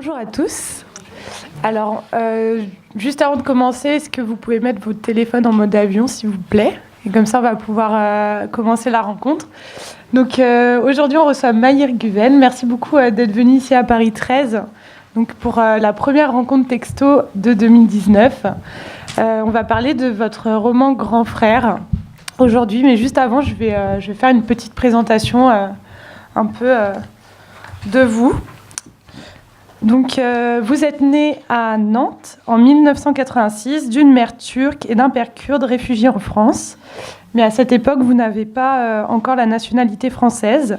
Bonjour à tous. Alors, juste avant de commencer, est-ce que vous pouvez mettre votre téléphone en mode avion, s'il vous plaît? Et comme ça, on va pouvoir commencer la rencontre. Donc, aujourd'hui, on reçoit Mahir Guven. Merci beaucoup d'être venu ici à Paris 13 donc, pour la première rencontre texto de 2019. On va parler de votre roman Grand Frère aujourd'hui, mais juste avant, je vais faire une petite présentation un peu de vous. Donc, vous êtes né à Nantes en 1986 d'une mère turque et d'un père kurde réfugiés en France. Mais à cette époque, vous n'avez pas encore la nationalité française.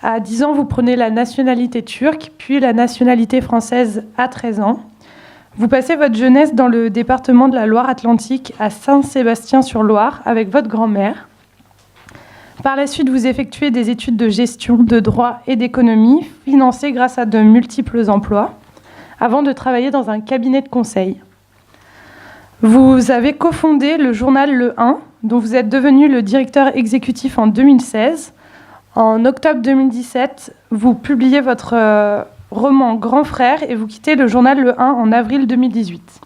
À 10 ans, vous prenez la nationalité turque, puis la nationalité française à 13 ans. Vous passez votre jeunesse dans le département de la Loire-Atlantique à Saint-Sébastien-sur-Loire avec votre grand-mère. Par la suite, vous effectuez des études de gestion, de droit et d'économie, financées grâce à de multiples emplois, avant de travailler dans un cabinet de conseil. Vous avez cofondé le journal Le 1, dont vous êtes devenu le directeur exécutif en 2016. En octobre 2017, vous publiez votre roman Grand Frère et vous quittez le journal Le 1 en avril 2018.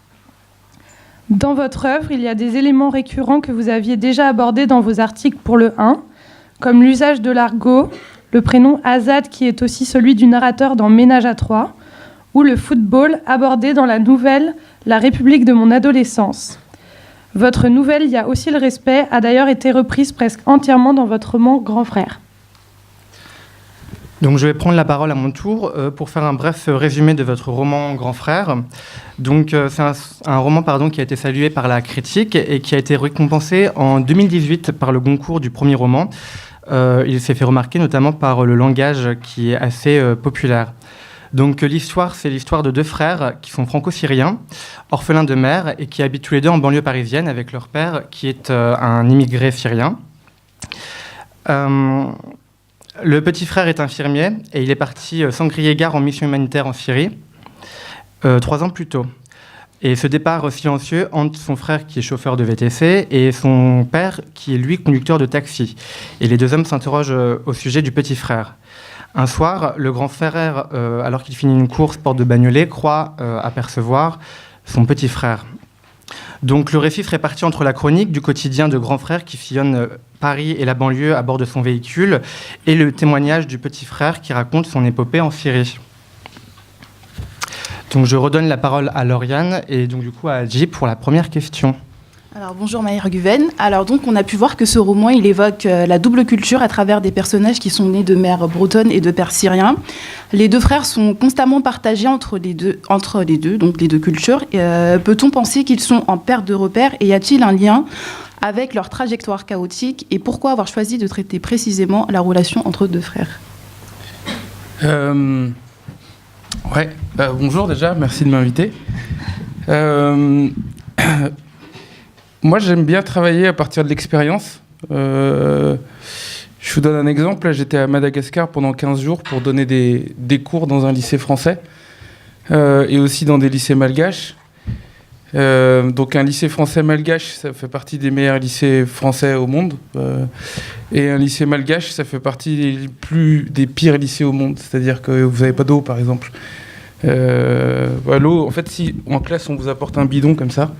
Dans votre œuvre, il y a des éléments récurrents que vous aviez déjà abordés dans vos articles pour Le 1, comme l'usage de l'argot, le prénom Azad qui est aussi celui du narrateur dans Ménage à trois, ou le football abordé dans la nouvelle La République de mon adolescence. Votre nouvelle Il y a aussi le respect a d'ailleurs été reprise presque entièrement dans votre roman Grand Frère. Donc je vais prendre la parole à mon tour pour faire un bref résumé de votre roman Grand Frère. Donc c'est un roman qui a été salué par la critique et qui a été récompensé en 2018 par le Goncourt du premier roman. Il s'est fait remarquer notamment par le langage qui est assez populaire. Donc l'histoire, c'est l'histoire de deux frères qui sont franco-syriens, orphelins de mère et qui habitent tous les deux en banlieue parisienne avec leur père qui est un immigré syrien. Le petit frère est infirmier et il est parti sans crier gare en mission humanitaire en Syrie 3 ans plus tôt. Et ce départ silencieux hante son frère qui est chauffeur de VTC et son père qui est lui conducteur de taxi. Et les deux hommes s'interrogent au sujet du petit frère. Un soir, le grand frère, alors qu'il finit une course porte de Bagnolet, croit apercevoir son petit frère. Donc le récit se répartit entre la chronique du quotidien de grand frère qui sillonne Paris et la banlieue à bord de son véhicule et le témoignage du petit frère qui raconte son épopée en Syrie. Donc je redonne la parole à Lauriane et donc du coup à Adji pour la première question. Alors bonjour Mahir Guven. Alors donc on a pu voir que ce roman il évoque la double culture à travers des personnages qui sont nés de mère bretonne et de père syrien. Les deux frères sont constamment partagés entre les deux, donc les deux cultures. Peut-on penser qu'ils sont en perte de repères et y a-t-il un lien avec leur trajectoire chaotique et pourquoi avoir choisi de traiter précisément la relation entre deux frères? Bonjour déjà, merci de m'inviter. Moi, j'aime bien travailler à partir de l'expérience. Je vous donne un exemple. Là, j'étais à Madagascar pendant 15 jours pour donner des cours dans un lycée français et aussi dans des lycées malgaches. Donc un lycée français malgache, ça fait partie des meilleurs lycées français au monde. Et un lycée malgache, ça fait partie des pires lycées au monde. C'est-à-dire que vous n'avez pas d'eau, par exemple. L'eau, en fait, si en classe on vous apporte un bidon comme ça,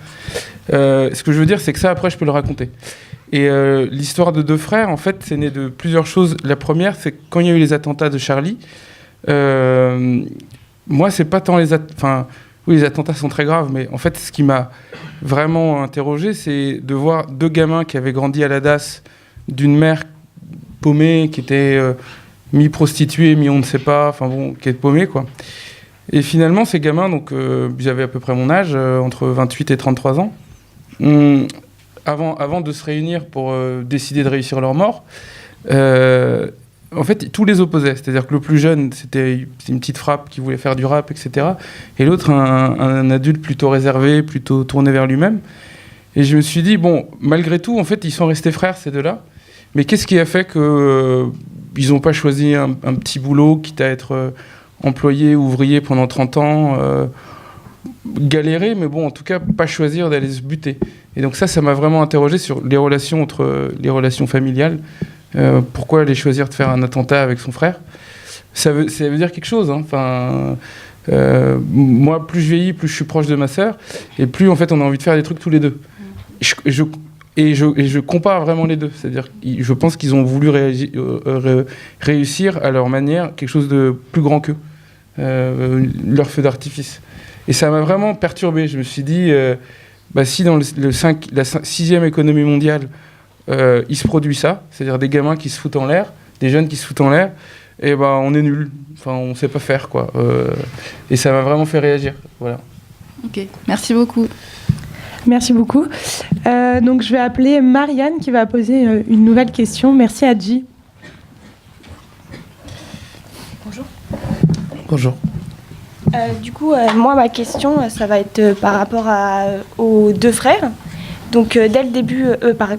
ce que je veux dire, c'est que ça, après, je peux le raconter. Et l'histoire de deux frères, en fait, c'est né de plusieurs choses. La première, c'est que quand il y a eu les attentats de Charlie, moi, c'est pas tant les attentats sont très graves, mais en fait, ce qui m'a vraiment interrogé, c'est de voir deux gamins qui avaient grandi à la DAS d'une mère paumée, qui était mi-prostituée, mi-on ne sait pas, qui est paumée, quoi. Et finalement, ces gamins, donc, ils avaient à peu près mon âge, entre 28 et 33 ans, avant de se réunir pour décider de réussir leur mort, en fait, tout les opposait. C'est-à-dire que le plus jeune, c'était une petite frappe qui voulait faire du rap, etc. Et l'autre, un adulte plutôt réservé, plutôt tourné vers lui-même. Et je me suis dit, bon, malgré tout, en fait, ils sont restés frères, ces deux-là. Mais qu'est-ce qui a fait qu'ils n'ont pas choisi un petit boulot, quitte à être employé, ouvrier pendant 30 ans, galérer, mais bon, en tout cas, pas choisir d'aller se buter. Et donc ça m'a vraiment interrogé sur les relations familiales. Pourquoi aller choisir de faire un attentat avec son frère ? Ça veut dire quelque chose. Hein. Moi, plus je vieillis, plus je suis proche de ma sœur, et plus en fait on a envie de faire des trucs tous les deux. Et je compare vraiment les deux, c'est-à-dire je pense qu'ils ont voulu réussir à leur manière quelque chose de plus grand qu'eux, leur feu d'artifice. Et ça m'a vraiment perturbé. Je me suis dit, si dans la 6e économie mondiale, il se produit ça, c'est-à-dire des gamins qui se foutent en l'air, des jeunes qui se foutent en l'air, et on est nuls. Enfin, on sait pas faire, quoi. Et ça m'a vraiment fait réagir. Voilà. Ok, merci beaucoup. Merci beaucoup. Donc, je vais appeler Marianne qui va poser une nouvelle question. Merci, Adji. Bonjour. Bonjour. Moi, ma question, ça va être par rapport aux deux frères. Donc, dès le début, par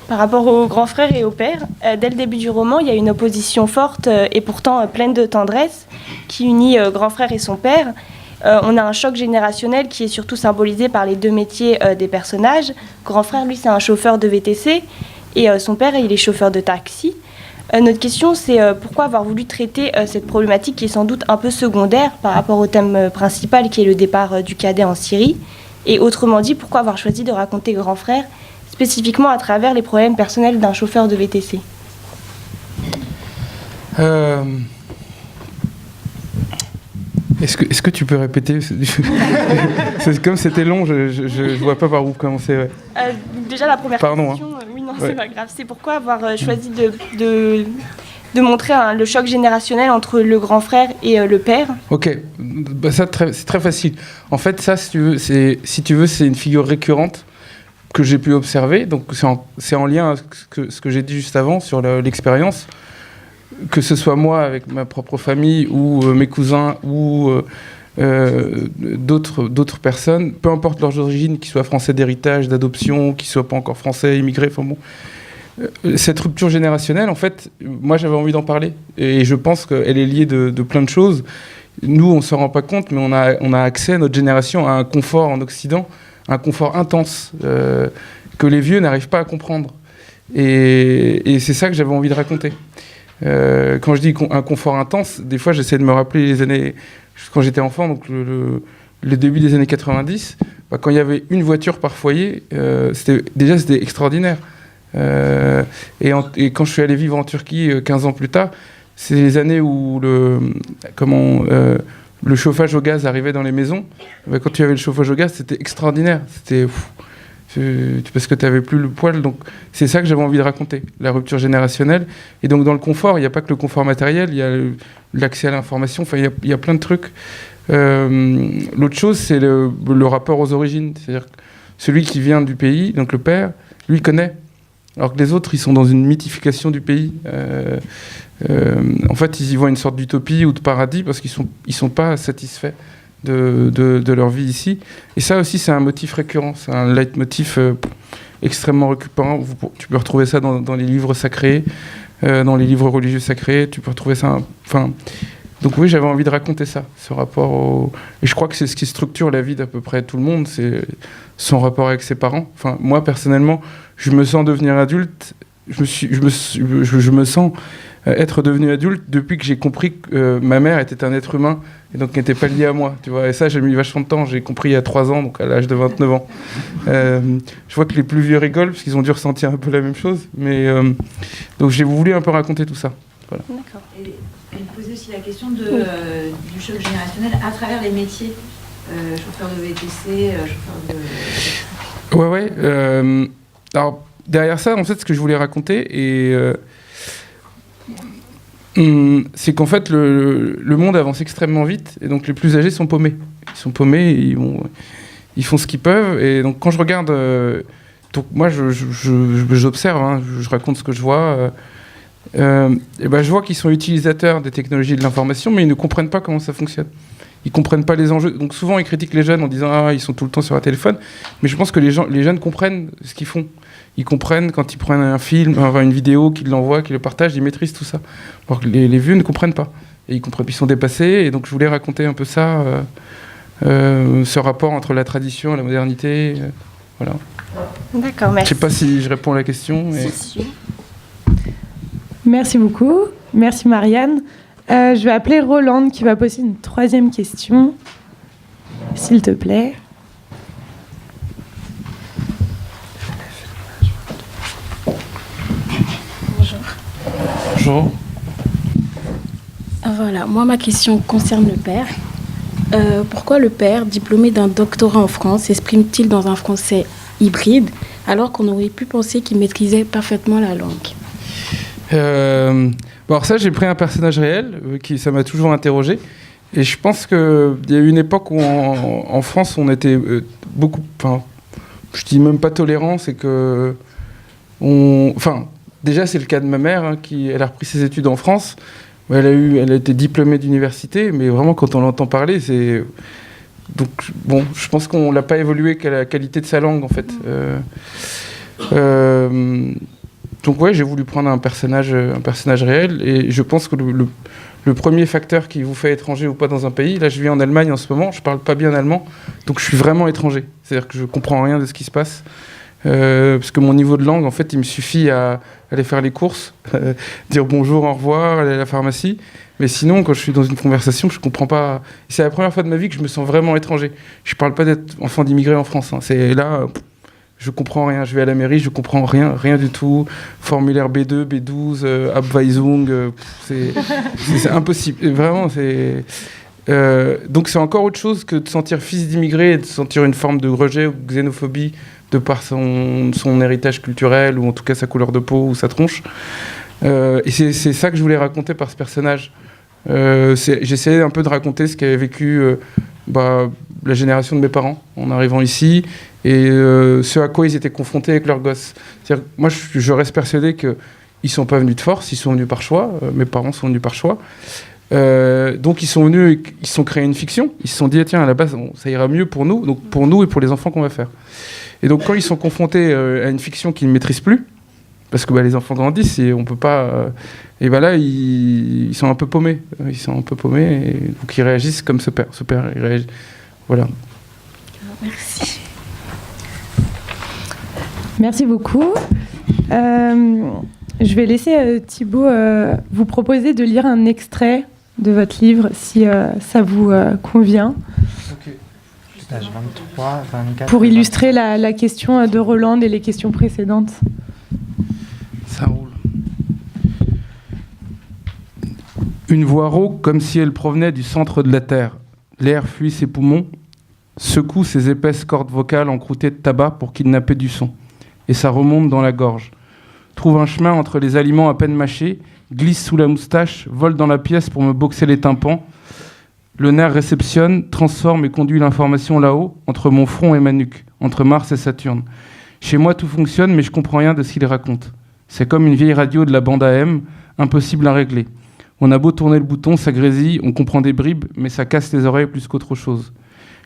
rapport aux grands frères et au père, dès le début du roman, il y a une opposition forte et pourtant pleine de tendresse qui unit grand frère et son père. On a un choc générationnel qui est surtout symbolisé par les deux métiers des personnages. Grand frère, lui, c'est un chauffeur de VTC et son père, il est chauffeur de taxi. Notre question, c'est pourquoi avoir voulu traiter cette problématique qui est sans doute un peu secondaire par rapport au thème principal qui est le départ du cadet en Syrie. Et autrement dit, pourquoi avoir choisi de raconter Grand Frère spécifiquement à travers les problèmes personnels d'un chauffeur de VTC. Est-ce que tu peux répéter? Comme c'était long, je vois pas par où commencer. Ouais. Déjà la première question, oui non c'est pas grave, c'est pourquoi avoir choisi de montrer le choc générationnel entre le grand frère et le père. Ok, ça c'est très facile. En fait ça si tu veux c'est une figure récurrente que j'ai pu observer, donc c'est en lien avec ce que j'ai dit juste avant sur l'expérience. Que ce soit moi avec ma propre famille ou mes cousins ou d'autres personnes, peu importe leurs origines, qu'ils soient français d'héritage, d'adoption, qu'ils ne soient pas encore français, immigrés, enfin bon. Cette rupture générationnelle, en fait, moi j'avais envie d'en parler. Et je pense qu'elle est liée de plein de choses. Nous, on ne s'en rend pas compte, mais on a accès, notre génération, à un confort en Occident, un confort intense que les vieux n'arrivent pas à comprendre. Et c'est ça que j'avais envie de raconter. Quand je dis un confort intense, des fois j'essaie de me rappeler les années, quand j'étais enfant, donc le début des années 90, quand il y avait une voiture par foyer, c'était extraordinaire. Et quand je suis allé vivre en Turquie 15 ans plus tard, c'est les années où le chauffage au gaz arrivait dans les maisons. Quand tu avais le chauffage au gaz, c'était extraordinaire. C'était parce que tu n'avais plus le poil. Donc c'est ça que j'avais envie de raconter, la rupture générationnelle. Et donc dans le confort, il n'y a pas que le confort matériel, il y a l'accès à l'information, enfin il y a plein de trucs. L'autre chose, c'est le rapport aux origines. C'est-à-dire que celui qui vient du pays, donc le père, lui connaît. Alors que les autres, ils sont dans une mythification du pays. En fait, ils y voient une sorte d'utopie ou de paradis parce qu'ils sont pas satisfaits de leur vie ici. Et ça aussi, c'est un motif récurrent. C'est un leitmotiv extrêmement récurrent. Tu peux retrouver ça dans les livres sacrés, dans les livres religieux sacrés. Tu peux retrouver ça... Donc oui, j'avais envie de raconter ça, ce rapport Et je crois que c'est ce qui structure la vie d'à peu près tout le monde, c'est son rapport avec ses parents. Enfin, moi, personnellement, je me sens devenir adulte, je me sens être devenu adulte depuis que j'ai compris que ma mère était un être humain et donc n'était pas liée à moi, tu vois. Et ça, j'ai mis vachement de temps, j'ai compris il y a 3 ans, donc à l'âge de 29 ans. Je vois que les plus vieux rigolent parce qu'ils ont dû ressentir un peu la même chose, mais donc j'ai voulu un peu raconter tout ça. Voilà. D'accord. Et poser aussi la question du choc générationnel à travers les métiers, chauffeur de VTC, chauffeur de... Ouais. Alors, derrière ça, en fait, ce que je voulais raconter, c'est qu'en fait, le monde avance extrêmement vite, et donc les plus âgés sont paumés. Ils sont paumés, ils font ce qu'ils peuvent, et donc quand je regarde... donc moi, j'observe, hein, je raconte ce que je vois... je vois qu'ils sont utilisateurs des technologies de l'information, mais ils ne comprennent pas comment ça fonctionne. Ils comprennent pas les enjeux. Donc souvent, ils critiquent les jeunes en disant ils sont tout le temps sur un téléphone. Mais je pense que les jeunes comprennent ce qu'ils font. Ils comprennent quand ils prennent un film, une vidéo, qu'ils l'envoient, qu'ils le partagent, ils maîtrisent tout ça. Alors que les vieux ne comprennent pas. Et ils sont dépassés. Et donc je voulais raconter un peu ça, ce rapport entre la tradition et la modernité. Voilà. D'accord, merci. Je sais pas si je réponds à la question. Mais... Si. Merci beaucoup. Merci Marianne. Je vais appeler Rolande qui va poser une 3e question, s'il te plaît. Bonjour. Voilà, moi ma question concerne le père. Pourquoi le père, diplômé d'un doctorat en France, s'exprime-t-il dans un français hybride alors qu'on aurait pu penser qu'il maîtrisait parfaitement la langue? Bon, alors ça, j'ai pris un personnage réel, ça m'a toujours interrogé. Et je pense qu'il y a eu une époque où en France, on était beaucoup... Enfin, je dis même pas tolérant, c'est que... Enfin, déjà, c'est le cas de ma mère, hein, elle a repris ses études en France. Elle a été diplômée d'université, mais vraiment, quand on l'entend parler, c'est... Donc, bon, je pense qu'on l'a pas évolué qu'à la qualité de sa langue, en fait. Donc, ouais, j'ai voulu prendre un personnage réel, et je pense que le premier facteur qui vous fait étranger ou pas dans un pays, là, je vis en Allemagne en ce moment, je parle pas bien allemand, donc je suis vraiment étranger. C'est-à-dire que je comprends rien de ce qui se passe. Parce que mon niveau de langue, en fait, il me suffit à aller faire les courses, dire bonjour, au revoir, aller à la pharmacie. Mais sinon, quand je suis dans une conversation, je comprends pas. C'est la première fois de ma vie que je me sens vraiment étranger. Je parle pas d'être enfant d'immigré en France. Hein. C'est là, je comprends rien. Je vais à la mairie, je comprends rien du tout. Formulaire B2, B12, Abweisung, c'est impossible. Vraiment, c'est. Donc c'est encore autre chose que de sentir fils d'immigré et de sentir une forme de rejet ou de xénophobie de par son héritage culturel ou en tout cas sa couleur de peau ou sa tronche. Et c'est ça que je voulais raconter par ce personnage. J'essayais un peu de raconter ce qu'avait vécu la génération de mes parents en arrivant ici et ce à quoi ils étaient confrontés avec leurs gosses. C'est-à-dire, moi, je reste persuadé qu'ils ne sont pas venus de force, ils sont venus par choix. Mes parents sont venus par choix. Donc ils sont venus, ils se sont créés une fiction. Ils se sont dit tiens, à la base ça ira mieux pour nous, donc pour nous et pour les enfants qu'on va faire. Et donc quand ils sont confrontés à une fiction qu'ils ne maîtrisent plus, parce que les enfants grandissent et on peut pas, et là ils sont un peu paumés. Ils sont un peu paumés et donc ils réagissent comme ce père. Ce père il réagit. Voilà. Merci. Merci beaucoup. Je vais laisser Thibaut vous proposer de lire un extrait de votre livre, si ça vous convient. Ok. Page 23, 24. Pour illustrer la question de Rolande et les questions précédentes. Ça roule. Une voix rauque comme si elle provenait du centre de la terre. L'air fuit ses poumons, secoue ses épaisses cordes vocales encroûtées de tabac pour kidnapper du son. Et ça remonte dans la gorge. Trouve un chemin entre les aliments à peine mâchés, glisse sous la moustache, vole dans la pièce pour me boxer les tympans. Le nerf réceptionne, transforme et conduit l'information là-haut, entre mon front et ma nuque, entre Mars et Saturne. Chez moi, tout fonctionne, mais je comprends rien de ce qu'il raconte. C'est comme une vieille radio de la bande AM, impossible à régler. On a beau tourner le bouton, ça grésille, on comprend des bribes, mais ça casse les oreilles plus qu'autre chose.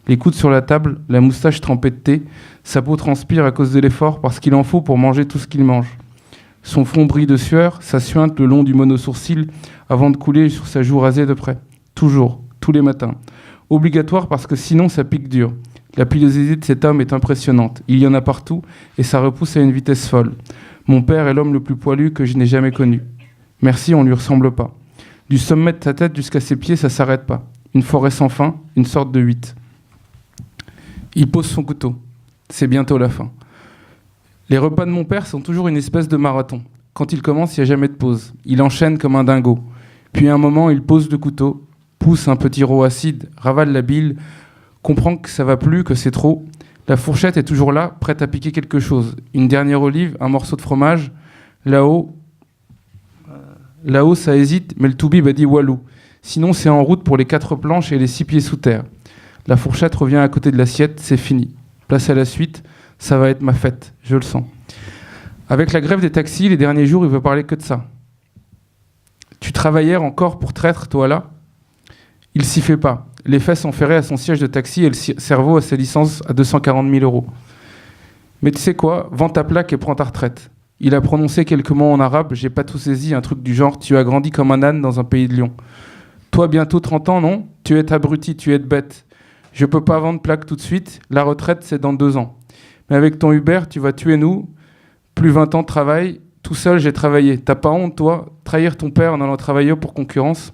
Les coudes sur la table, la moustache trempée de thé, sa peau transpire à cause de l'effort parce qu'il en faut pour manger tout ce qu'il mange. Son front brille de sueur, ça suinte le long du monosourcil avant de couler sur sa joue rasée de près. Toujours, tous les matins. Obligatoire parce que sinon ça pique dur. La pilosité de cet homme est impressionnante. Il y en a partout et ça repousse à une vitesse folle. Mon père est l'homme le plus poilu que je n'ai jamais connu. Merci, on ne lui ressemble pas. Du sommet de sa tête jusqu'à ses pieds, ça ne s'arrête pas. Une forêt sans fin, une sorte de 8. Il pose son couteau. C'est bientôt la fin. Les repas de mon père sont toujours une espèce de marathon. Quand il commence, il n'y a jamais de pause. Il enchaîne comme un dingo. Puis à un moment, il pose le couteau, pousse un petit rot acide, ravale la bile, comprend que ça va plus, que c'est trop. La fourchette est toujours là, prête à piquer quelque chose. Une dernière olive, un morceau de fromage. Là-haut, ça hésite, mais le toubib a dit walou. Sinon, c'est en route pour les 4 planches et les 6 pieds sous terre. La fourchette revient à côté de l'assiette, c'est fini. Place à la suite, ça va être ma fête, je le sens. Avec la grève des taxis, les derniers jours, il veut parler que de ça. Tu travaillais encore pour traître, toi là ? Il s'y fait pas. Les fesses enferrées à son siège de taxi et le cerveau à ses licences à 240 000 €. Mais tu sais quoi ? Vends ta plaque et prends ta retraite. Il a prononcé quelques mots en arabe, j'ai pas tout saisi, un truc du genre « Tu as grandi comme un âne dans un pays de lions ». Toi, bientôt 30 ans, non ? Tu es abruti, tu es bête. Je peux pas vendre plaque tout de suite, la retraite, c'est dans 2 ans. Mais avec ton Uber, tu vas tuer nous. Plus 20 ans de travail, tout seul, j'ai travaillé. T'as pas honte, toi ? Trahir ton père en allant travailler pour concurrence ?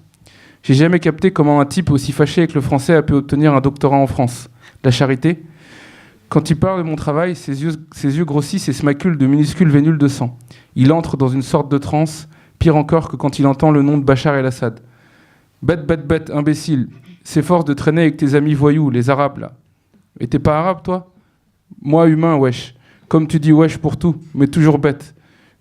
J'ai jamais capté comment un type aussi fâché avec le français a pu obtenir un doctorat en France. La charité. Quand il parle de mon travail, ses yeux grossissent et se maculent de minuscules vénules de sang. Il entre dans une sorte de transe, pire encore que quand il entend le nom de Bachar el-Assad. Bête, bête, bête, imbécile. S'efforce de traîner avec tes amis voyous, les Arabes, là. Et t'es pas arabe, toi ? Moi, humain, wesh. Comme tu dis wesh pour tout, mais toujours bête.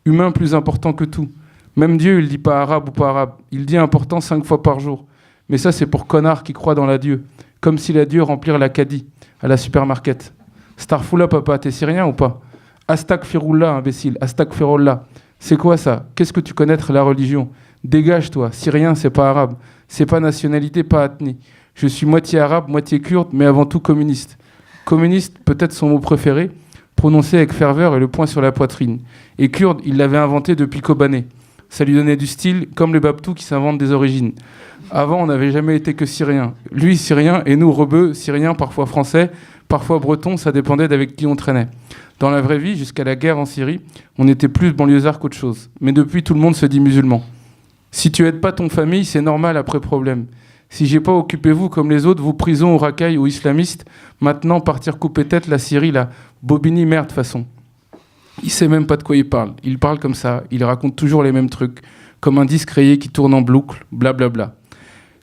Humain plus important que tout. Même Dieu, il dit pas arabe ou pas arabe. Il dit important 5 fois par jour. Mais ça, c'est pour connards qui croient dans l'adieu. Comme si l'adieu remplir l'Acadie, à la supermarket. Starfoula, papa, t'es syrien ou pas ? Astagfirullah, imbécile. Astagfirullah. C'est quoi ça ? Qu'est-ce que tu connaître la religion ? Dégage, toi. Syrien, c'est pas arabe. C'est pas nationalité, pas ethnie. Je suis moitié arabe, moitié kurde, mais avant tout communiste. Communiste, peut-être son mot préféré, prononcé avec ferveur et le poing sur la poitrine. Et kurde, il l'avait inventé depuis Kobané. Ça lui donnait du style, comme les Babtou qui s'inventent des origines. Avant, on n'avait jamais été que syrien. Lui, syrien, et nous, rebeux, syriens, parfois français, parfois bretons, ça dépendait d'avec qui on traînait. Dans la vraie vie, jusqu'à la guerre en Syrie, on était plus banlieusards qu'autre chose. Mais depuis, tout le monde se dit musulman. Si tu aides pas ton famille, c'est normal après problème. Si j'ai pas occupé vous comme les autres, vous prison ou racailles ou islamistes, maintenant partir couper tête la Syrie, la Bobigny merde façon. Il sait même pas de quoi il parle. Il parle comme ça, il raconte toujours les mêmes trucs, comme un disque rayé qui tourne en boucle, blablabla.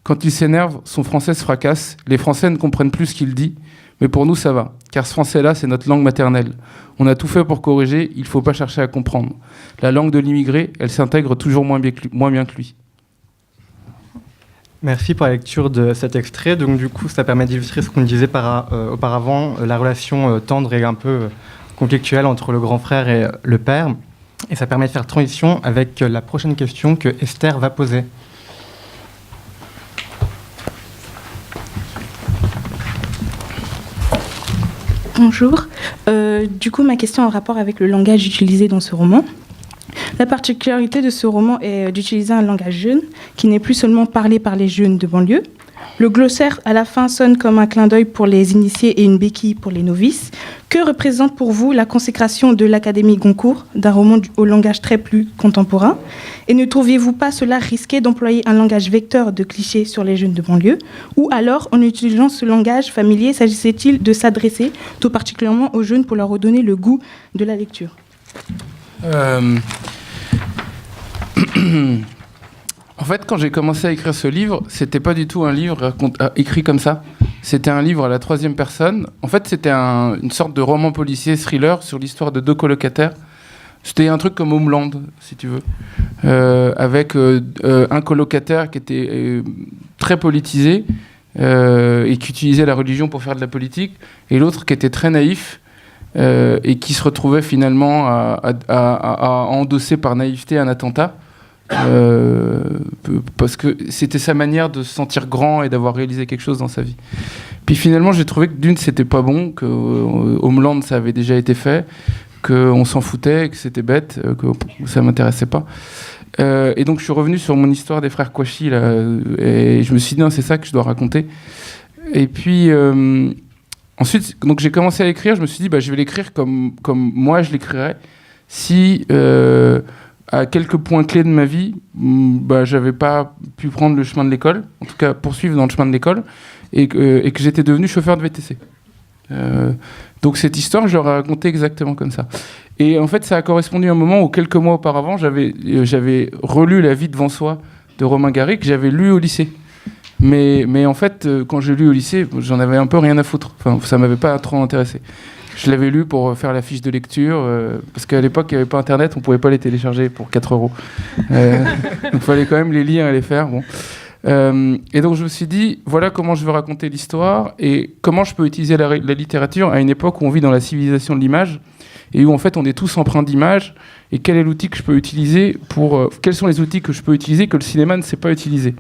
Quand il s'énerve, son français se fracasse, les Français ne comprennent plus ce qu'il dit, mais pour nous ça va, car ce français-là c'est notre langue maternelle. On a tout fait pour corriger, il faut pas chercher à comprendre. La langue de l'immigré, elle s'intègre toujours moins bien que lui. Merci pour la lecture de cet extrait. Donc du coup, ça permet d'illustrer ce qu'on disait auparavant, la relation tendre et un peu conflictuelle entre le grand frère et le père. Et ça permet de faire transition avec la prochaine question que Esther va poser. Bonjour. Du coup, ma question a un rapport avec le langage utilisé dans ce roman. La particularité de ce roman est d'utiliser un langage jeune, qui n'est plus seulement parlé par les jeunes de banlieue. Le glossaire, à la fin, sonne comme un clin d'œil pour les initiés et une béquille pour les novices. Que représente pour vous la consécration de l'Académie Goncourt, d'un roman au langage très plus contemporain ? Et ne trouviez-vous pas cela risqué d'employer un langage vecteur de clichés sur les jeunes de banlieue ? Ou alors, en utilisant ce langage familier, s'agissait-il de s'adresser tout particulièrement aux jeunes pour leur redonner le goût de la lecture ? En fait, quand j'ai commencé à écrire ce livre, c'était pas du tout un livre écrit comme ça. C'était un livre à la troisième personne. En fait, c'était une sorte de roman policier, thriller, sur l'histoire de 2 colocataires. C'était un truc comme Homeland, si tu veux, avec un colocataire qui était très politisé et qui utilisait la religion pour faire de la politique, et l'autre qui était très naïf et qui se retrouvait finalement à endosser par naïveté un attentat. Parce que c'était sa manière de se sentir grand et d'avoir réalisé quelque chose dans sa vie. Puis finalement, j'ai trouvé que d'une, c'était pas bon, que Homeland, ça avait déjà été fait, qu'on s'en foutait, que c'était bête, que ça m'intéressait pas. Et donc, je suis revenu sur mon histoire des frères Kouachi, là, et je me suis dit, non, c'est ça que je dois raconter. Et puis, ensuite, donc, j'ai commencé à écrire, je me suis dit, bah, je vais l'écrire comme moi, je l'écrirais, si... à quelques points clés de ma vie, j'avais pas pu prendre le chemin de l'école, en tout cas poursuivre dans le chemin de l'école, et que j'étais devenu chauffeur de VTC. Donc cette histoire, je l'aurais racontée exactement comme ça. Et en fait, ça a correspondu à un moment où, quelques mois auparavant, j'avais relu La vie devant soi de Romain Gary, que j'avais lu au lycée. Mais en fait, quand j'ai lu au lycée, j'en avais un peu rien à foutre. Enfin, ça m'avait pas trop intéressé. Je l'avais lu pour faire la fiche de lecture, parce qu'à l'époque, il n'y avait pas Internet, on ne pouvait pas les télécharger pour 4 €. Donc il fallait quand même les lire et les faire. Bon. Et donc je me suis dit, voilà comment je veux raconter l'histoire et comment je peux utiliser la littérature à une époque où on vit dans la civilisation de l'image et où en fait on est tous empreints d'images, et quel est l'outil que je peux utiliser quels sont les outils que je peux utiliser que le cinéma ne sait pas utiliser.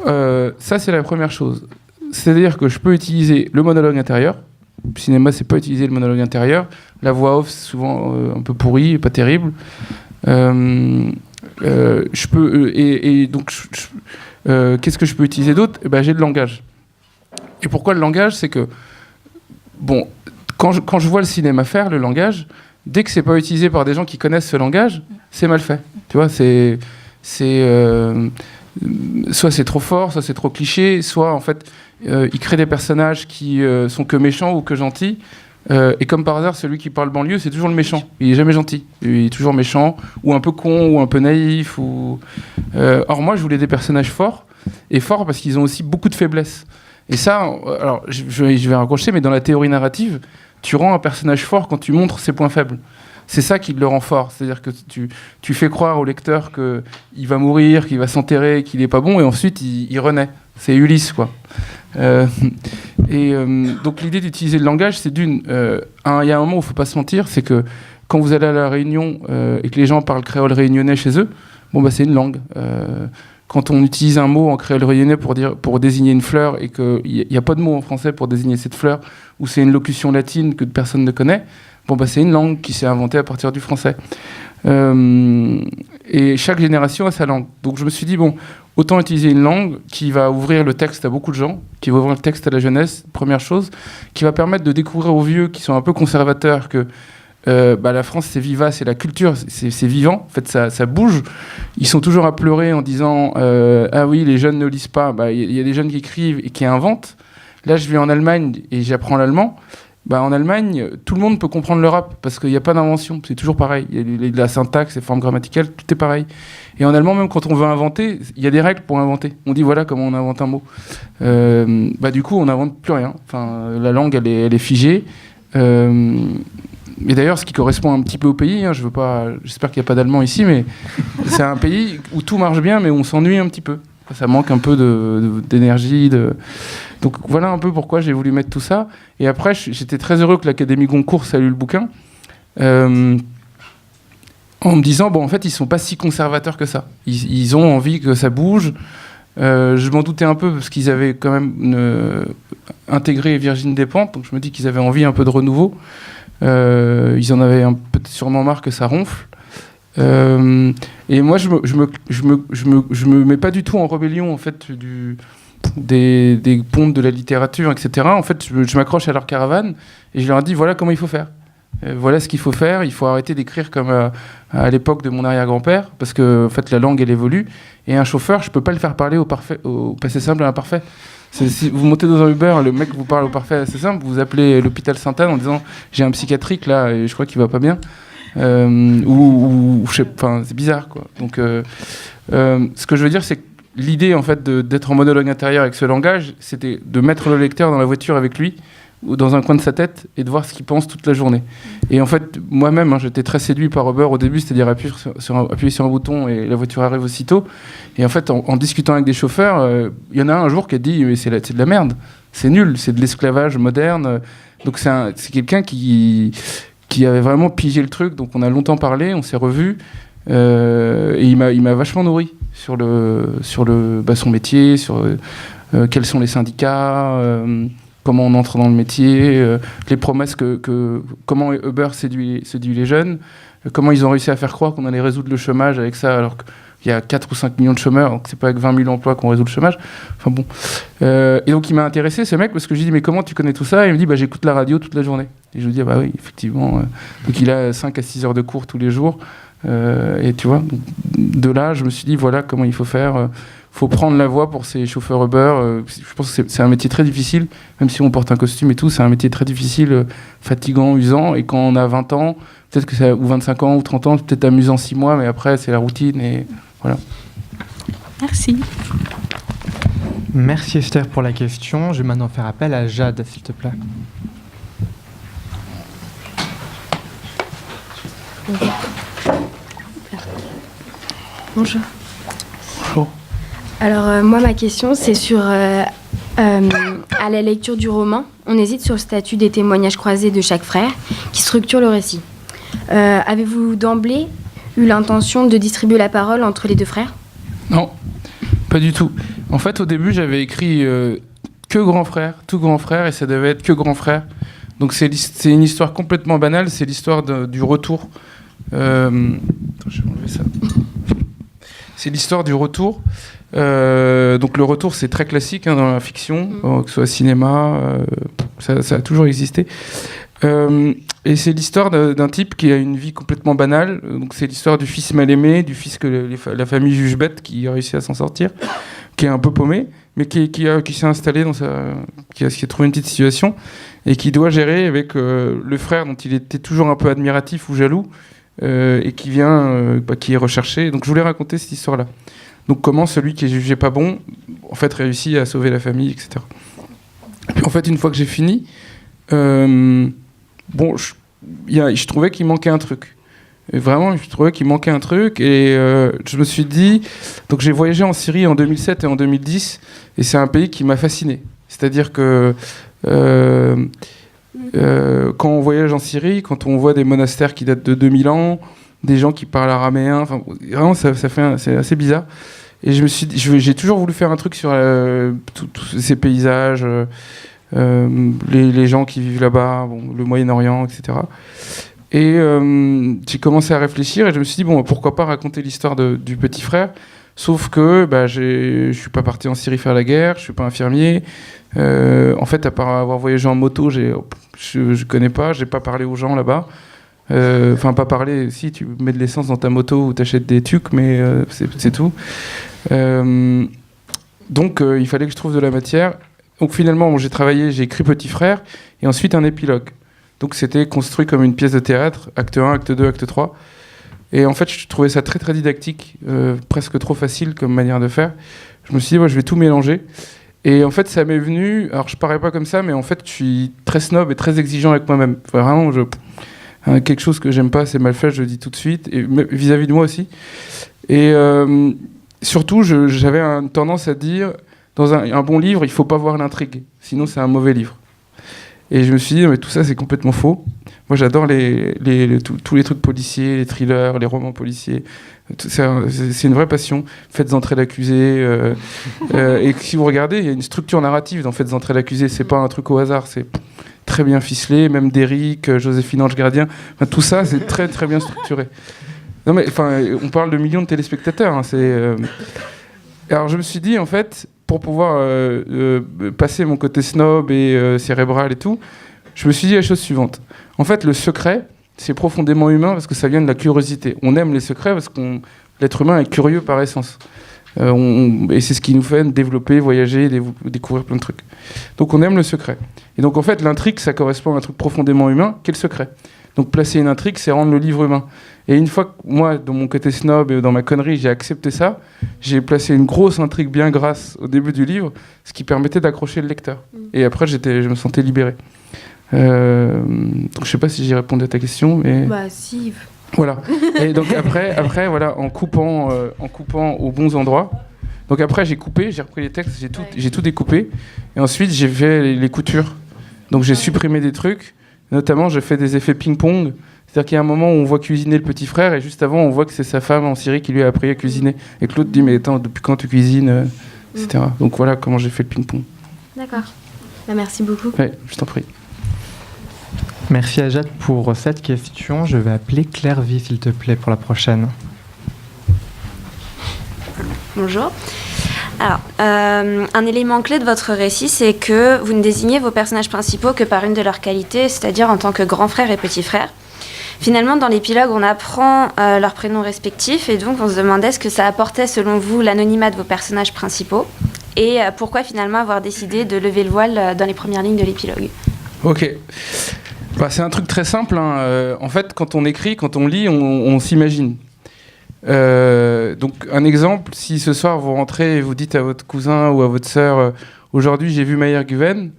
Ça, c'est la première chose. C'est-à-dire que je peux utiliser le monologue intérieur. Le cinéma, c'est pas utiliser le monologue intérieur. La voix off, c'est souvent un peu pourri, pas terrible. Je peux donc qu'est-ce que je peux utiliser d'autre ? J'ai le langage. Et pourquoi le langage ? C'est que bon, quand je vois le cinéma faire le langage, dès que c'est pas utilisé par des gens qui connaissent ce langage, c'est mal fait. Tu vois, soit c'est trop fort, soit c'est trop cliché, soit en fait il crée des personnages qui sont que méchants ou que gentils. Et comme par hasard, celui qui parle banlieue, c'est toujours le méchant. Il est jamais gentil. Il est toujours méchant, ou un peu con, ou un peu naïf. Or moi, je voulais des personnages forts, et forts parce qu'ils ont aussi beaucoup de faiblesses. Et ça, alors je vais raccrocher, mais dans la théorie narrative, tu rends un personnage fort quand tu montres ses points faibles. C'est ça qui le rend fort. C'est-à-dire que tu fais croire au lecteur qu'il va mourir, qu'il va s'enterrer, qu'il n'est pas bon, et ensuite il renaît. C'est Ulysse, quoi. Donc l'idée d'utiliser le langage, c'est il y a un moment où il ne faut pas se mentir, c'est que quand vous allez à la Réunion et que les gens parlent créole réunionnais chez eux, c'est une langue. Quand on utilise un mot en créole réunionnais pour désigner une fleur et qu'il n'y a pas de mot en français pour désigner cette fleur, ou c'est une locution latine que personne ne connaît, c'est une langue qui s'est inventée à partir du français. Et chaque génération a sa langue. Donc je me suis dit, autant utiliser une langue qui va ouvrir le texte à beaucoup de gens, qui va ouvrir le texte à la jeunesse, première chose, qui va permettre de découvrir aux vieux qui sont un peu conservateurs que la France c'est vivace et la culture c'est vivant, en fait ça bouge. Ils sont toujours à pleurer en disant ah oui, les jeunes ne lisent pas. Y a des jeunes qui écrivent et qui inventent. Là je vais en Allemagne et j'apprends l'allemand. En Allemagne, tout le monde peut comprendre le rap parce qu'il n'y a pas d'invention, c'est toujours pareil. Il y a de la syntaxe, les formes grammaticales, tout est pareil. Et en allemand, même quand on veut inventer, il y a des règles pour inventer. On dit voilà comment on invente un mot. Du coup, on n'invente plus rien. Enfin, la langue, elle est figée. Et d'ailleurs, ce qui correspond un petit peu au pays, j'espère qu'il n'y a pas d'Allemands ici, mais c'est un pays où tout marche bien, mais on s'ennuie un petit peu. Ça manque un peu d'énergie. Donc voilà un peu pourquoi j'ai voulu mettre tout ça. Et après, j'étais très heureux que l'Académie Goncourt salue le bouquin, en me disant, en fait, ils ne sont pas si conservateurs que ça. Ils ont envie que ça bouge. Je m'en doutais un peu parce qu'ils avaient quand même intégré Virginie Despentes, donc je me dis qu'ils avaient envie un peu de renouveau. Ils en avaient sûrement marre que ça ronfle. Et moi, je me mets pas du tout en rébellion en fait des pontes de la littérature, etc. En fait, je m'accroche à leur caravane et je leur dis voilà comment il faut faire. Voilà ce qu'il faut faire. Il faut arrêter d'écrire comme à l'époque de mon arrière-grand-père parce que en fait la langue elle évolue et un chauffeur je peux pas le faire parler au passé simple et imparfait. Si vous montez dans un Uber, le mec vous parle au parfait assez simple, vous appelez l'hôpital Sainte-Anne en disant j'ai un psychiatrique là et je crois qu'il va pas bien. C'est bizarre quoi. Donc ce que je veux dire c'est que l'idée en fait d'être en monologue intérieur avec ce langage, c'était de mettre le lecteur dans la voiture avec lui ou dans un coin de sa tête et de voir ce qu'il pense toute la journée. Et en fait moi-même j'étais très séduit par Uber au début, c'est-à-dire appuyer sur un bouton et la voiture arrive aussitôt. Et en fait en discutant avec des chauffeurs, il y en a un jour qui a dit mais c'est de la merde, c'est nul, c'est de l'esclavage moderne. Donc c'est quelqu'un qui avait vraiment pigé le truc, donc on a longtemps parlé, on s'est revus, et il m'a vachement nourri sur son métier, sur quels sont les syndicats, comment on entre dans le métier, les promesses comment Uber séduit les jeunes, comment ils ont réussi à faire croire qu'on allait résoudre le chômage avec ça, alors qu'il y a 4 ou 5 millions de chômeurs, donc c'est pas avec 20 000 emplois qu'on résout le chômage. Enfin bon. Et donc il m'a intéressé, ce mec, parce que je lui dis mais comment tu connais tout ça ? Et il me dit j'écoute la radio toute la journée. Et je lui dis oui, effectivement. Donc il a 5 à 6 heures de cours tous les jours. Et tu vois, de là, je me suis dit voilà comment il faut faire. Faut prendre la voie pour ces chauffeurs Uber. Je pense que c'est un métier très difficile, même si on porte un costume et tout, c'est un métier très difficile, fatigant, usant. Et quand on a 20 ans, peut-être que c'est ou 25 ans ou 30 ans, c'est peut-être amusant 6 mois, mais après c'est la routine et voilà. Merci. Merci Esther pour la question. Je vais maintenant faire appel à Jade, s'il te plaît. Bonjour. Bonjour. Alors moi ma question c'est sur à la lecture du roman, on hésite sur le statut des témoignages croisés de chaque frère qui structure le récit. Avez-vous d'emblée eu l'intention de distribuer la parole entre les deux frères ? Non, pas du tout. En fait, au début, j'avais écrit que grand frère, tout grand frère, et ça devait être que grand frère. Donc c'est une histoire complètement banale, c'est l'histoire du retour. Attends, je vais enlever ça. C'est l'histoire du retour. Donc le retour, c'est très classique dans la fiction, que ce soit cinéma, ça a toujours existé. Et c'est l'histoire d'un type qui a une vie complètement banale. Donc c'est l'histoire du fils mal aimé, du fils que la famille juge bête, qui a réussi à s'en sortir, qui est un peu paumé, mais qui s'est installé qui a trouvé une petite situation et qui doit gérer avec le frère dont il était toujours un peu admiratif ou jaloux et qui est recherché. Donc je voulais raconter cette histoire-là. Donc comment celui qui est jugé pas bon, en fait, réussit à sauver la famille, etc. Puis en fait, une fois que j'ai fini, je trouvais qu'il manquait un truc. Et vraiment, je trouvais qu'il manquait un truc. Et je me suis dit... Donc j'ai voyagé en Syrie en 2007 et en 2010. Et c'est un pays qui m'a fasciné. C'est-à-dire que quand on voyage en Syrie, quand on voit des monastères qui datent de 2000 ans, des gens qui parlent araméen, vraiment, c'est assez bizarre. Et je me suis dit, j'ai toujours voulu faire un truc sur tous ces paysages... les gens qui vivent là-bas, le Moyen-Orient, etc. Et j'ai commencé à réfléchir et je me suis dit, pourquoi pas raconter l'histoire du petit frère, sauf que je suis pas parti en Syrie faire la guerre, je suis pas infirmier. En fait, à part avoir voyagé en moto, je connais pas, j'ai pas parlé aux gens là-bas. Enfin, pas parler, si tu mets de l'essence dans ta moto ou t'achètes des tucs, mais c'est tout. Donc, il fallait que je trouve de la matière. Donc finalement, j'ai écrit Petit Frère, et ensuite un épilogue. Donc c'était construit comme une pièce de théâtre, acte 1, acte 2, acte 3. Et en fait, je trouvais ça très très didactique, presque trop facile comme manière de faire. Je me suis dit, je vais tout mélanger. Et en fait, ça m'est venu, alors je parais pas comme ça, mais en fait, je suis très snob et très exigeant avec moi-même. Vraiment, quelque chose que j'aime pas, c'est mal fait, je le dis tout de suite, et vis-à-vis de moi aussi. Et surtout, j'avais une tendance à dire... Dans un bon livre, il ne faut pas voir l'intrigue, sinon c'est un mauvais livre. Et je me suis dit, mais tout ça, c'est complètement faux. Moi, j'adore tous les trucs policiers, les thrillers, les romans policiers. C'est une vraie passion. Faites entrer l'accusé. Et si vous regardez, il y a une structure narrative dans Faites entrer l'accusé. C'est pas un truc au hasard, c'est très bien ficelé. Même Derrick, Joséphine Ange Gardien, tout ça, c'est très, très bien structuré. Non, mais on parle de millions de téléspectateurs. Alors, je me suis dit, en fait... pour pouvoir passer mon côté snob et cérébral et tout, je me suis dit la chose suivante. En fait, le secret, c'est profondément humain parce que ça vient de la curiosité. On aime les secrets parce que l'être humain est curieux par essence. Et c'est ce qui nous fait développer, voyager, découvrir plein de trucs. Donc on aime le secret. Et donc en fait, l'intrigue, ça correspond à un truc profondément humain, qui est le secret. Donc placer une intrigue, c'est rendre le livre humain. Et une fois que moi, dans mon côté snob et dans ma connerie, j'ai accepté ça, j'ai placé une grosse intrigue bien grasse au début du livre, ce qui permettait d'accrocher le lecteur. Et après, je me sentais libéré. Donc je sais pas si j'ai répondu à ta question, mais... Bah si. Voilà. Et donc après voilà, en coupant aux bons endroits. Donc après, j'ai repris les textes, j'ai tout découpé. Et ensuite, j'ai fait les coutures. Donc j'ai supprimé des trucs. Notamment, j'ai fait des effets ping-pong. C'est-à-dire qu'il y a un moment où on voit cuisiner le petit frère et juste avant, on voit que c'est sa femme en Syrie qui lui a appris à cuisiner. Et que l'autre dit, mais attends, depuis quand tu cuisines etc. Donc voilà comment j'ai fait le ping-pong. D'accord. Bah, merci beaucoup. Ouais, je t'en prie. Merci à Jade pour cette question. Je vais appeler Claire Vie, s'il te plaît, pour la prochaine. Bonjour. Alors, un élément clé de votre récit, c'est que vous ne désignez vos personnages principaux que par une de leurs qualités, c'est-à-dire en tant que grand frère et petit frère. Finalement, dans l'épilogue, on apprend leurs prénoms respectifs et donc on se demandait est-ce que ça apportait, selon vous, l'anonymat de vos personnages principaux et pourquoi finalement avoir décidé de lever le voile dans les premières lignes de l'épilogue. Ok. C'est un truc très simple. En fait, quand on écrit, quand on lit, on s'imagine. Donc un exemple, si ce soir vous rentrez et vous dites à votre cousin ou à votre sœur aujourd'hui j'ai vu Mayer Guven,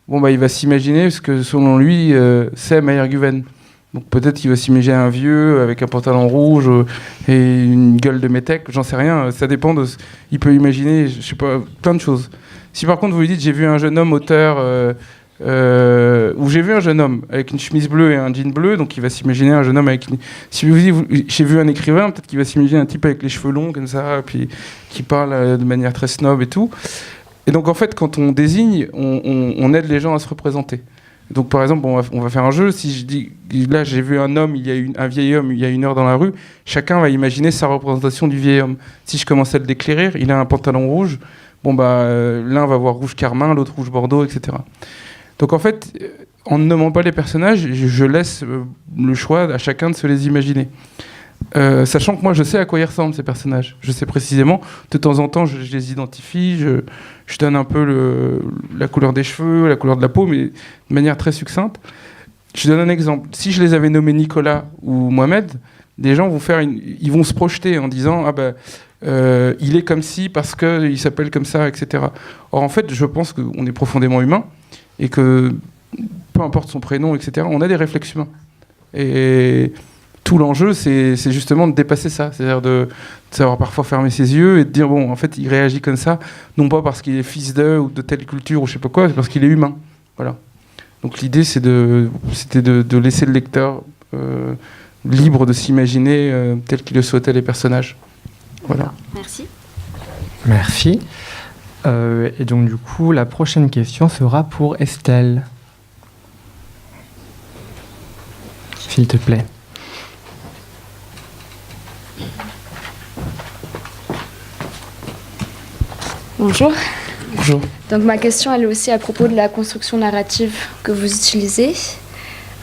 il va s'imaginer ce que selon lui c'est Mayer Guven. Donc peut-être qu'il va s'imaginer un vieux avec un pantalon rouge et une gueule de métèque, j'en sais rien, ça dépend il peut imaginer, je sais pas, plein de choses. Si par contre vous lui dites j'ai vu un jeune homme auteur où j'ai vu un jeune homme avec une chemise bleue et un jean bleu, donc il va s'imaginer un jeune homme avec si vous dites j'ai vu un écrivain, peut-être qu'il va s'imaginer un type avec les cheveux longs comme ça, puis qui parle de manière très snob et tout. Et donc en fait quand on désigne, on aide les gens à se représenter. Donc par exemple on va faire un jeu, si je dis là j'ai vu un homme, un vieil homme il y a 1 heure dans la rue, chacun va imaginer sa représentation du vieil homme. Si je commence à le déclairer, il a un pantalon rouge, l'un va voir rouge carmin, l'autre rouge bordeaux, etc. Donc en fait, en ne nommant pas les personnages, je laisse le choix à chacun de se les imaginer. Sachant que moi, je sais à quoi ils ressemblent, ces personnages. Je sais précisément. De temps en temps, je les identifie, je donne un peu la couleur des cheveux, la couleur de la peau, mais de manière très succincte. Je donne un exemple. Si je les avais nommés Nicolas ou Mohamed, des gens ils vont se projeter en disant il est comme ci parce qu'il s'appelle comme ça, etc. Or, en fait, je pense qu'on est profondément humain et que peu importe son prénom, etc., on a des réflexes humains. Et tout l'enjeu, c'est justement de dépasser ça. C'est-à-dire de savoir parfois fermer ses yeux et de dire, bon, en fait, il réagit comme ça, non pas parce qu'il est fils d'eux ou de telle culture ou je sais pas quoi, c'est parce qu'il est humain. Voilà. Donc l'idée, c'était de laisser le lecteur libre de s'imaginer tel qu'il le souhaitait les personnages. Voilà. Merci. Merci. Et donc du coup, la prochaine question sera pour Estelle. S'il te plaît. Bonjour. Bonjour. Donc ma question, elle est aussi à propos de la construction narrative que vous utilisez.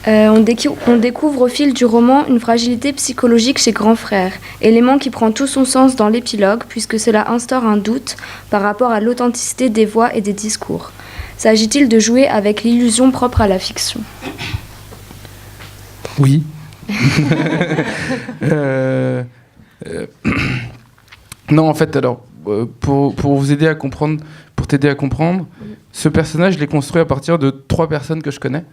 On découvre au fil du roman une fragilité psychologique chez Grand Frère, élément qui prend tout son sens dans l'épilogue puisque cela instaure un doute par rapport à l'authenticité des voix et des discours. S'agit-il de jouer avec l'illusion propre à la fiction ? Oui. Non, en fait, alors, pour vous aider à comprendre, pour t'aider à comprendre, ce personnage, je l'ai construit à partir de 3 personnes que je connais.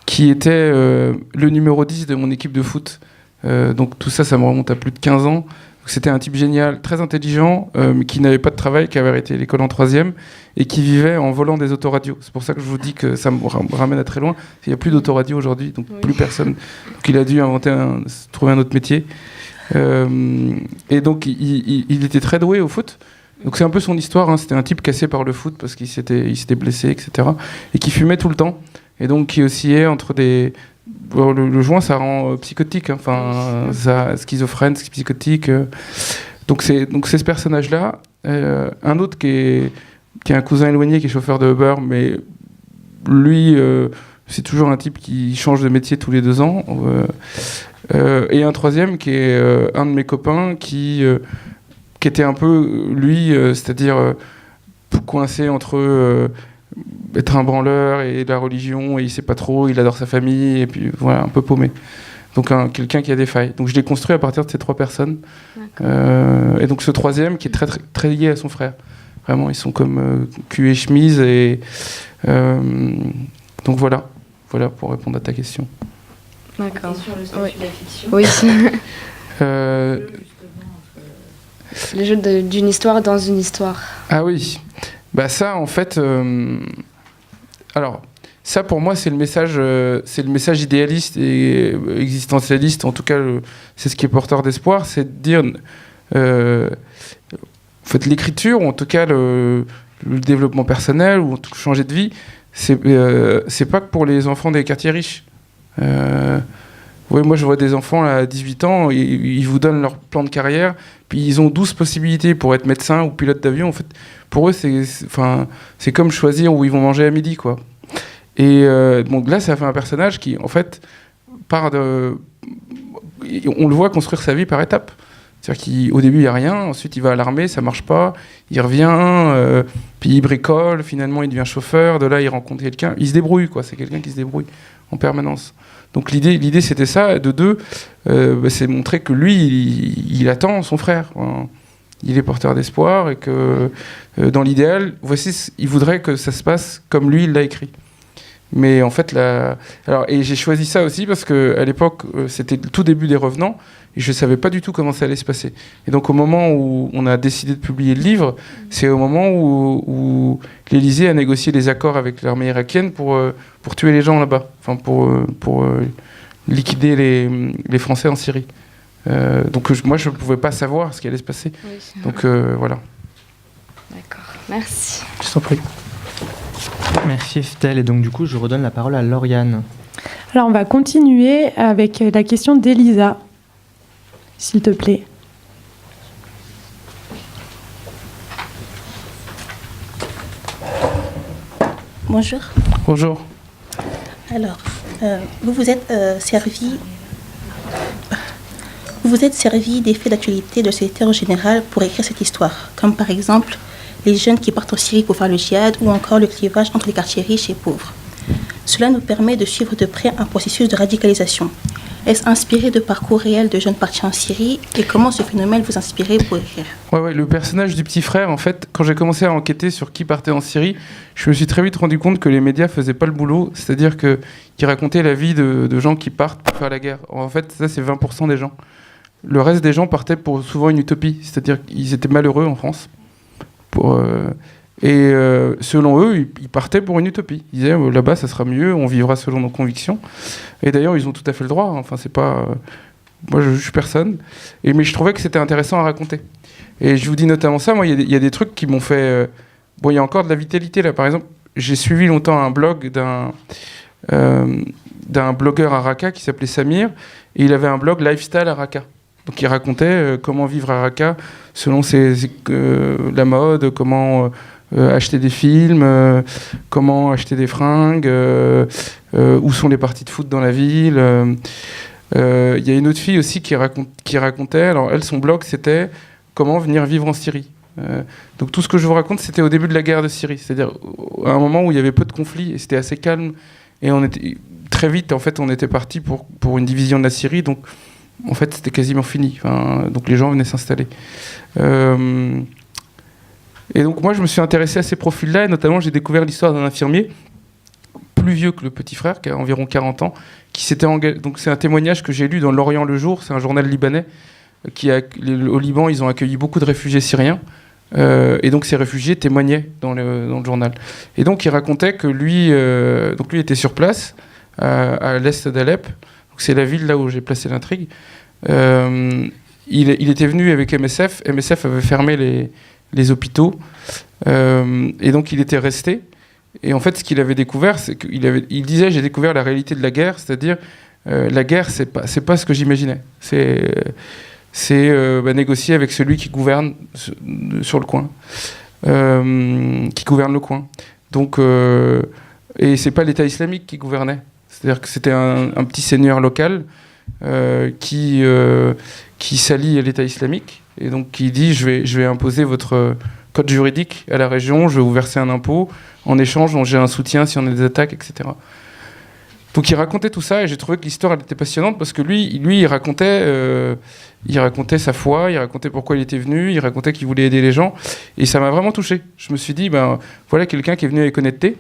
Qui était le numéro 10 de mon équipe de foot. Donc tout ça, ça me remonte à plus de 15 ans. C'était un type génial, très intelligent, mais qui n'avait pas de travail, qui avait arrêté l'école en 3e et qui vivait en volant des autoradios. C'est pour ça que je vous dis que ça me ramène à très loin. Il n'y a plus d'autoradio aujourd'hui, donc plus personne. Donc il a dû trouver un autre métier. Et donc il était très doué au foot. Donc c'est un peu son histoire, hein. C'était un type cassé par le foot parce qu'il s'était blessé, etc. Et qui fumait tout le temps. Et donc qui oscillait entre des... Bon, le joint, ça rend psychotique, hein. Enfin, ça, schizophrène, psychotique. Donc c'est ce personnage-là. Un autre qui est un cousin éloigné, qui est chauffeur de Uber, mais lui, c'est toujours un type qui change de métier tous les 2 ans. Et un troisième qui est un de mes copains qui était un peu, lui, c'est-à-dire coincé entre être un branleur et la religion, et il sait pas trop, il adore sa famille, et puis voilà, un peu paumé. Donc quelqu'un qui a des failles. Donc je l'ai construit à partir de ces 3 personnes. Et donc ce troisième qui est très, très, très lié à son frère. Vraiment, ils sont comme cul et chemise. Et, donc voilà pour répondre à ta question. D'accord. Et sur le statut de la fiction. Oui. Les jeux d'une histoire dans une histoire. Ah oui. Bah ça, en fait... alors, ça, pour moi, c'est le message idéaliste et existentialiste. En tout cas, c'est ce qui est porteur d'espoir. C'est de dire... en fait, l'écriture, ou en tout cas le développement personnel, ou changer de vie, c'est pas que pour les enfants des quartiers riches. Oui, moi je vois des enfants là, à 18 ans, ils vous donnent leur plan de carrière, puis ils ont 12 possibilités pour être médecin ou pilote d'avion. En fait, pour eux, c'est comme choisir où ils vont manger à midi, quoi. Et donc là, ça fait un personnage qui, en fait, on le voit construire sa vie par étapes. C'est-à-dire qu'au début, il n'y a rien, ensuite il va à l'armée, ça ne marche pas, il revient, puis il bricole, finalement il devient chauffeur, de là il rencontre quelqu'un, il se débrouille, quoi. C'est quelqu'un qui se débrouille en permanence. Donc l'idée c'était ça, de 2, c'est montrer que lui, il attend son frère. Hein. Il est porteur d'espoir et que dans l'idéal, il voudrait que ça se passe comme lui, il l'a écrit. Mais en fait, et j'ai choisi ça aussi parce qu'à l'époque, c'était le tout début des Revenants, et je ne savais pas du tout comment ça allait se passer. Et donc au moment où on a décidé de publier le livre, c'est au moment où l'Élysée a négocié les accords avec l'armée irakienne pour tuer les gens là-bas, enfin pour liquider les Français en Syrie. Donc moi, je ne pouvais pas savoir ce qui allait se passer. Oui. Donc voilà. D'accord, merci. Je t'en prie. Merci Estelle. Et donc du coup, je redonne la parole à Lauriane. Alors on va continuer avec la question d'Elisa, s'il te plaît. Bonjour. Bonjour. Alors, vous vous êtes servi des faits d'actualité de société en général pour écrire cette histoire, comme par exemple les jeunes qui partent en Syrie pour faire le djihad ou encore le clivage entre les quartiers riches et pauvres. Cela nous permet de suivre de près un processus de radicalisation. Est-ce inspiré de parcours réels de jeunes partis en Syrie et comment ce phénomène vous inspirait pour écrire ? Ouais, le personnage du petit frère, en fait, quand j'ai commencé à enquêter sur qui partait en Syrie, je me suis très vite rendu compte que les médias faisaient pas le boulot, c'est-à-dire qu'ils racontaient la vie de gens qui partent pour faire la guerre. En fait, ça, c'est 20% des gens. Le reste des gens partaient pour souvent une utopie, c'est-à-dire qu'ils étaient malheureux en France. Selon eux, ils partaient pour une utopie. Ils disaient là-bas, ça sera mieux, on vivra selon nos convictions. Et d'ailleurs, ils ont tout à fait le droit. Enfin, c'est pas. Moi, je juge personne. Mais je trouvais que c'était intéressant à raconter. Et je vous dis notamment ça. Moi, il y a des trucs qui m'ont fait. Il y a encore de la vitalité là. Par exemple, j'ai suivi longtemps un blog d'un blogueur à Raqqa qui s'appelait Samir. Et il avait un blog Lifestyle à Raqqa. Donc, il racontait comment vivre à Raqqa selon la mode, comment acheter des films, comment acheter des fringues, où sont les parties de foot dans la ville. Il y a une autre fille aussi qui racontait, alors elle, son blog, c'était comment venir vivre en Syrie. Donc tout ce que je vous raconte, c'était au début de la guerre de Syrie, c'est-à-dire à un moment où il y avait peu de conflits et c'était assez calme. Et on était très vite, en fait, on était parti pour une division de la Syrie, donc en fait, c'était quasiment fini. Enfin, donc les gens venaient s'installer. Et donc moi, je me suis intéressé à ces profils-là, et notamment, j'ai découvert l'histoire d'un infirmier plus vieux que le petit frère, qui a environ 40 ans, qui s'était engagé. Donc c'est un témoignage que j'ai lu dans l'Orient le jour, c'est un journal libanais, au Liban, ils ont accueilli beaucoup de réfugiés syriens, et donc ces réfugiés témoignaient dans le journal. Et donc il racontait que lui était sur place, à l'est d'Alep. C'est la ville là où j'ai placé l'intrigue. Il était venu avec MSF. MSF avait fermé les hôpitaux. Et donc il était resté. Et en fait, ce qu'il avait découvert, c'est qu'il disait, j'ai découvert la réalité de la guerre, c'est-à-dire la guerre, c'est pas ce que j'imaginais. C'est négocier avec celui qui gouverne sur le coin, qui gouverne le coin. Donc, et c'est pas l'État islamique qui gouvernait. C'est-à-dire que c'était un petit seigneur local qui s'allie à l'État islamique et donc qui dit je vais imposer votre code juridique à la région, je vais vous verser un impôt, en échange j'ai un soutien si on a des attaques, etc. Donc il racontait tout ça et j'ai trouvé que l'histoire elle était passionnante parce que lui il racontait sa foi, il racontait pourquoi il était venu, il racontait qu'il voulait aider les gens et ça m'a vraiment touché. Je me suis dit voilà quelqu'un qui est venu avec honnêteté.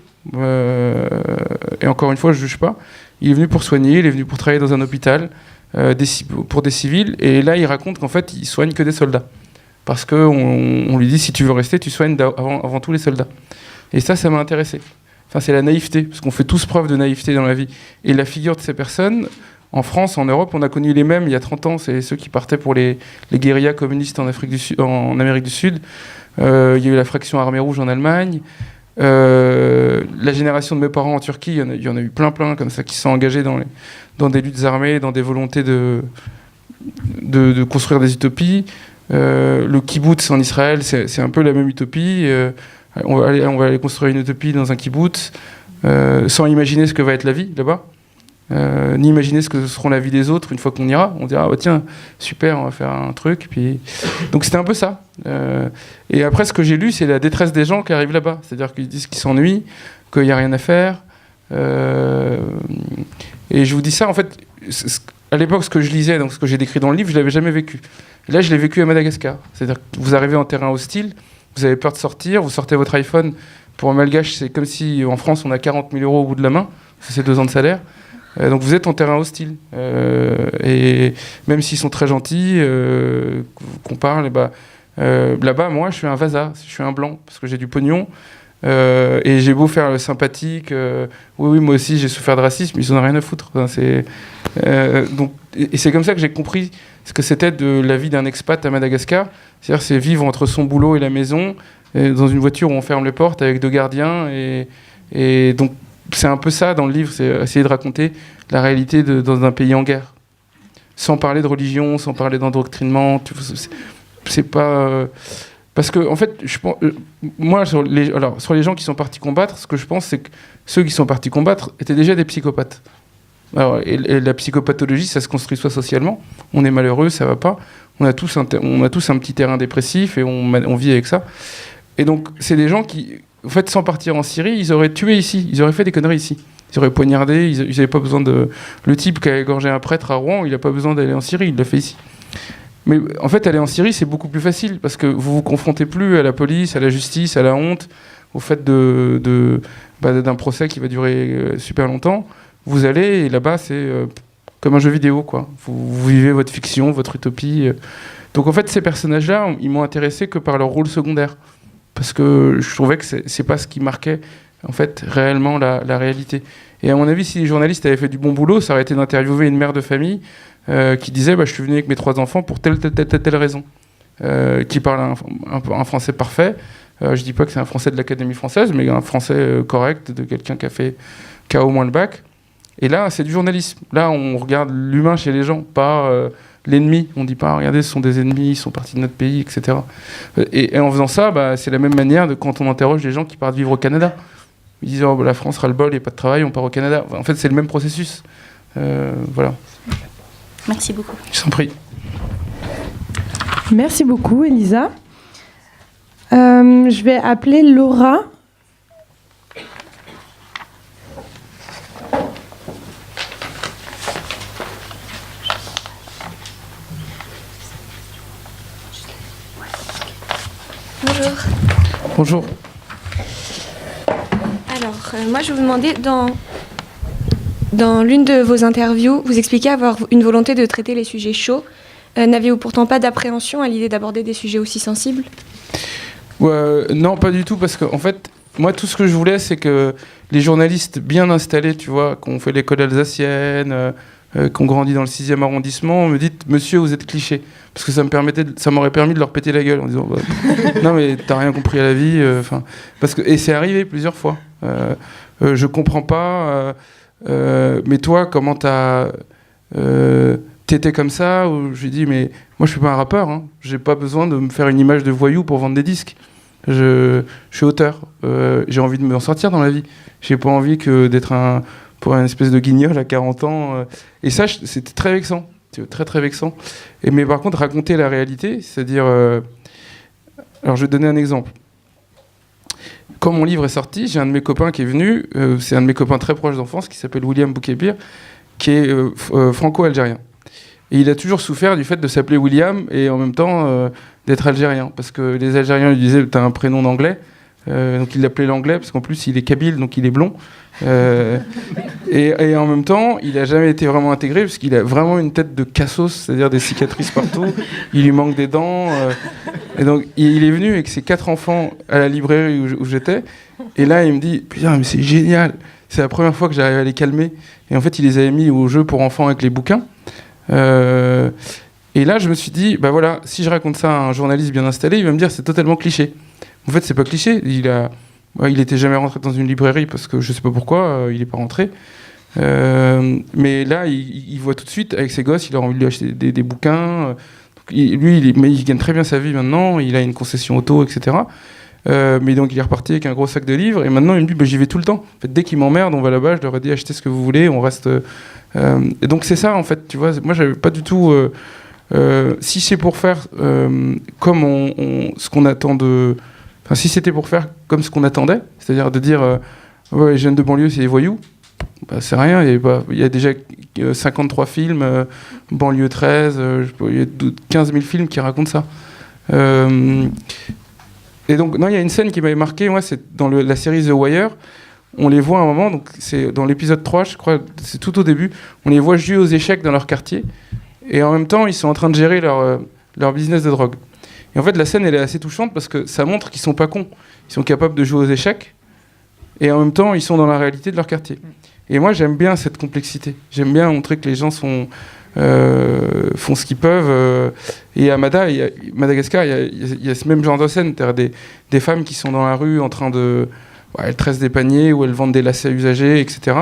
Et encore une fois, je juge pas. Il est venu pour soigner, il est venu pour travailler dans un hôpital pour des civils. Et là, il raconte qu'en fait, il soigne que des soldats, parce que on lui dit si tu veux rester, tu soignes avant tous les soldats. Et ça m'a intéressé. Enfin, c'est la naïveté, parce qu'on fait tous preuve de naïveté dans la vie. Et la figure de ces personnes, en France, en Europe, on a connu les mêmes il y a 30 ans. C'est ceux qui partaient pour les guérillas communistes en Amérique du Sud. Il y a eu la fraction Armée Rouge en Allemagne. La génération de mes parents en Turquie, il y en a eu plein comme ça qui se sont engagés dans des luttes armées, dans des volontés de construire des utopies. Le kibbutz en Israël, c'est un peu la même utopie. On va aller construire une utopie dans un kibbutz sans imaginer ce que va être la vie là-bas, ni imaginer ce que seront la vie des autres une fois qu'on ira. On dira tiens, super, on va faire un truc. Puis... Donc c'était un peu ça. Et après, ce que j'ai lu, c'est la détresse des gens qui arrivent là-bas. C'est-à-dire qu'ils disent qu'ils s'ennuient, qu'il n'y a rien à faire. Et je vous dis ça, en fait, à l'époque, ce que je lisais, donc ce que j'ai décrit dans le livre, je ne l'avais jamais vécu. Et là, je l'ai vécu à Madagascar. C'est-à-dire que vous arrivez en terrain hostile, vous avez peur de sortir, vous sortez votre iPhone. Pour un Malgache, c'est comme si en France, on a 40 000 euros au bout de la main. C'est 2 ans de salaire. Donc vous êtes en terrain hostile. Et même s'ils sont très gentils, qu'on parle, là-bas, moi, je suis un vasa, je suis un blanc, parce que j'ai du pognon. Et j'ai beau faire le sympathique, oui, moi aussi j'ai souffert de racisme, ils en ont rien à foutre. Enfin, et c'est comme ça que j'ai compris ce que c'était de la vie d'un expat à Madagascar. C'est-à-dire, c'est vivre entre son boulot et la maison, dans une voiture où on ferme les portes avec 2 gardiens. Et donc, c'est un peu ça dans le livre, c'est essayer de raconter la réalité dans un pays en guerre. Sans parler de religion, sans parler d'endoctrinement. C'est pas... Parce que, en fait, moi, sur les gens qui sont partis combattre, ce que je pense, c'est que ceux qui sont partis combattre étaient déjà des psychopathes. Alors, et la psychopathologie, ça se construit soit socialement, on est malheureux, ça va pas, on a tous un petit terrain dépressif et on vit avec ça. Et donc, c'est des gens qui, en fait, sans partir en Syrie, ils auraient tué ici, ils auraient fait des conneries ici. Ils auraient poignardé, ils n'avaient pas besoin de... Le type qui a égorgé un prêtre à Rouen, il n'a pas besoin d'aller en Syrie, il l'a fait ici. Mais en fait, aller en Syrie, c'est beaucoup plus facile, parce que vous vous confrontez plus à la police, à la justice, à la honte, au fait d'un procès qui va durer super longtemps. Vous allez, et là-bas, c'est comme un jeu vidéo, quoi. Vous vivez votre fiction, votre utopie. Donc en fait, ces personnages-là, ils m'ont intéressé que par leur rôle secondaire, parce que je trouvais que c'est pas ce qui marquait, en fait, réellement la réalité. Et à mon avis, si les journalistes avaient fait du bon boulot, ça aurait été d'interviewer une mère de famille qui disait je suis venu avec mes 3 enfants pour telle raison, qui parle un français parfait. Je dis pas que c'est un français de l'Académie française, mais un français correct, de quelqu'un qui a au moins le bac. Et là, c'est du journalisme. Là, on regarde l'humain chez les gens, pas l'ennemi. On dit pas regardez, ce sont des ennemis, ils sont partis de notre pays, etc. Et en faisant ça, c'est la même manière de quand on interroge les gens qui partent vivre au Canada. Ils disent la France ras le bol, il n'y a pas de travail, on part au Canada. En fait, c'est le même processus. Voilà. Merci beaucoup. Je t'en prie. Merci beaucoup, Elisa. Je vais appeler Laura. Bonjour. Bonjour. Alors, moi, je vous demandais, dans l'une de vos interviews, vous expliquez avoir une volonté de traiter les sujets chauds. N'aviez-vous pourtant pas d'appréhension à l'idée d'aborder des sujets aussi sensibles ? Non, pas du tout, parce qu'en fait, moi, tout ce que je voulais, c'est que les journalistes bien installés, tu vois, qu'on fait l'école alsacienne, qu'on grandit dans le 6e arrondissement, me disent « Monsieur, vous êtes cliché ». Parce que ça m'aurait permis de leur péter la gueule en disant non, mais t'as rien compris à la vie. Et c'est arrivé plusieurs fois. Je comprends pas, mais toi, comment t'étais comme ça, ou je lui dis mais moi je suis pas un rappeur, hein. J'ai pas besoin de me faire une image de voyou pour vendre des disques. Je suis auteur, j'ai envie de m'en sortir dans la vie. J'ai pas envie d'être pour une espèce de guignol à 40 ans. Et ça, c'était très vexant. Très très vexant. Mais par contre, raconter la réalité, c'est-à-dire... Alors je vais te donner un exemple. Quand mon livre est sorti, j'ai un de mes copains qui est venu, c'est un de mes copains très proches d'enfance, qui s'appelle William Boukebir, qui est franco-algérien. Et il a toujours souffert du fait de s'appeler William et en même temps d'être algérien. Parce que les Algériens lui disaient « t'as un prénom d'anglais ». Donc il l'appelait l'anglais, parce qu'en plus il est kabyle, donc il est blond. Et en même temps, il n'a jamais été vraiment intégré, parce qu'il a vraiment une tête de cassos, c'est-à-dire des cicatrices partout. Il lui manque des dents. Et donc il est venu avec ses 4 enfants à la librairie où j'étais. Et là, il me dit « Putain, mais c'est génial ! C'est la première fois que j'arrive à les calmer. » Et en fait, il les avait mis au jeu pour enfants avec les bouquins. Et là, je me suis dit, bah voilà, si je raconte ça à un journaliste bien installé, il va me dire c'est totalement cliché. En fait, c'est pas cliché. Il était jamais rentré dans une librairie parce que je sais pas pourquoi, il est pas rentré. Mais là, il voit tout de suite avec ses gosses, il a envie de lui acheter des bouquins. Il gagne très bien sa vie maintenant. Il a une concession auto, etc. Mais donc il est reparti avec un gros sac de livres et maintenant il me dit bah, j'y vais tout le temps. En fait, dès qu'ils m'emmerdent, on va là-bas. Je leur ai dit achetez ce que vous voulez, on reste. Et donc c'est ça en fait, tu vois. Moi, j'avais pas du tout. Si c'est pour faire comme ce qu'on attend de. Enfin, si c'était pour faire comme ce qu'on attendait, c'est-à-dire de dire ouais, les jeunes de banlieue, c'est des voyous, bah, c'est rien. Il y a déjà 53 films, banlieue 13, il y a 15 000 films qui racontent ça. Et donc, non, il y a une scène qui m'avait marqué, moi, c'est dans la série The Wire. On les voit à un moment, donc c'est dans l'épisode 3, je crois, c'est tout au début, on les voit jouer aux échecs dans leur quartier, et en même temps, ils sont en train de gérer leur business de drogue. Et en fait, la scène, elle est assez touchante parce que ça montre qu'ils sont pas cons. Ils sont capables de jouer aux échecs, et en même temps, ils sont dans la réalité de leur quartier. Et moi, j'aime bien cette complexité. J'aime bien montrer que les gens font ce qu'ils peuvent. Et à Madagascar, il y a ce même genre de scène. Des femmes qui sont dans la rue en train de... Ouais, elles tressent des paniers ou elles vendent des lacets usagés, etc.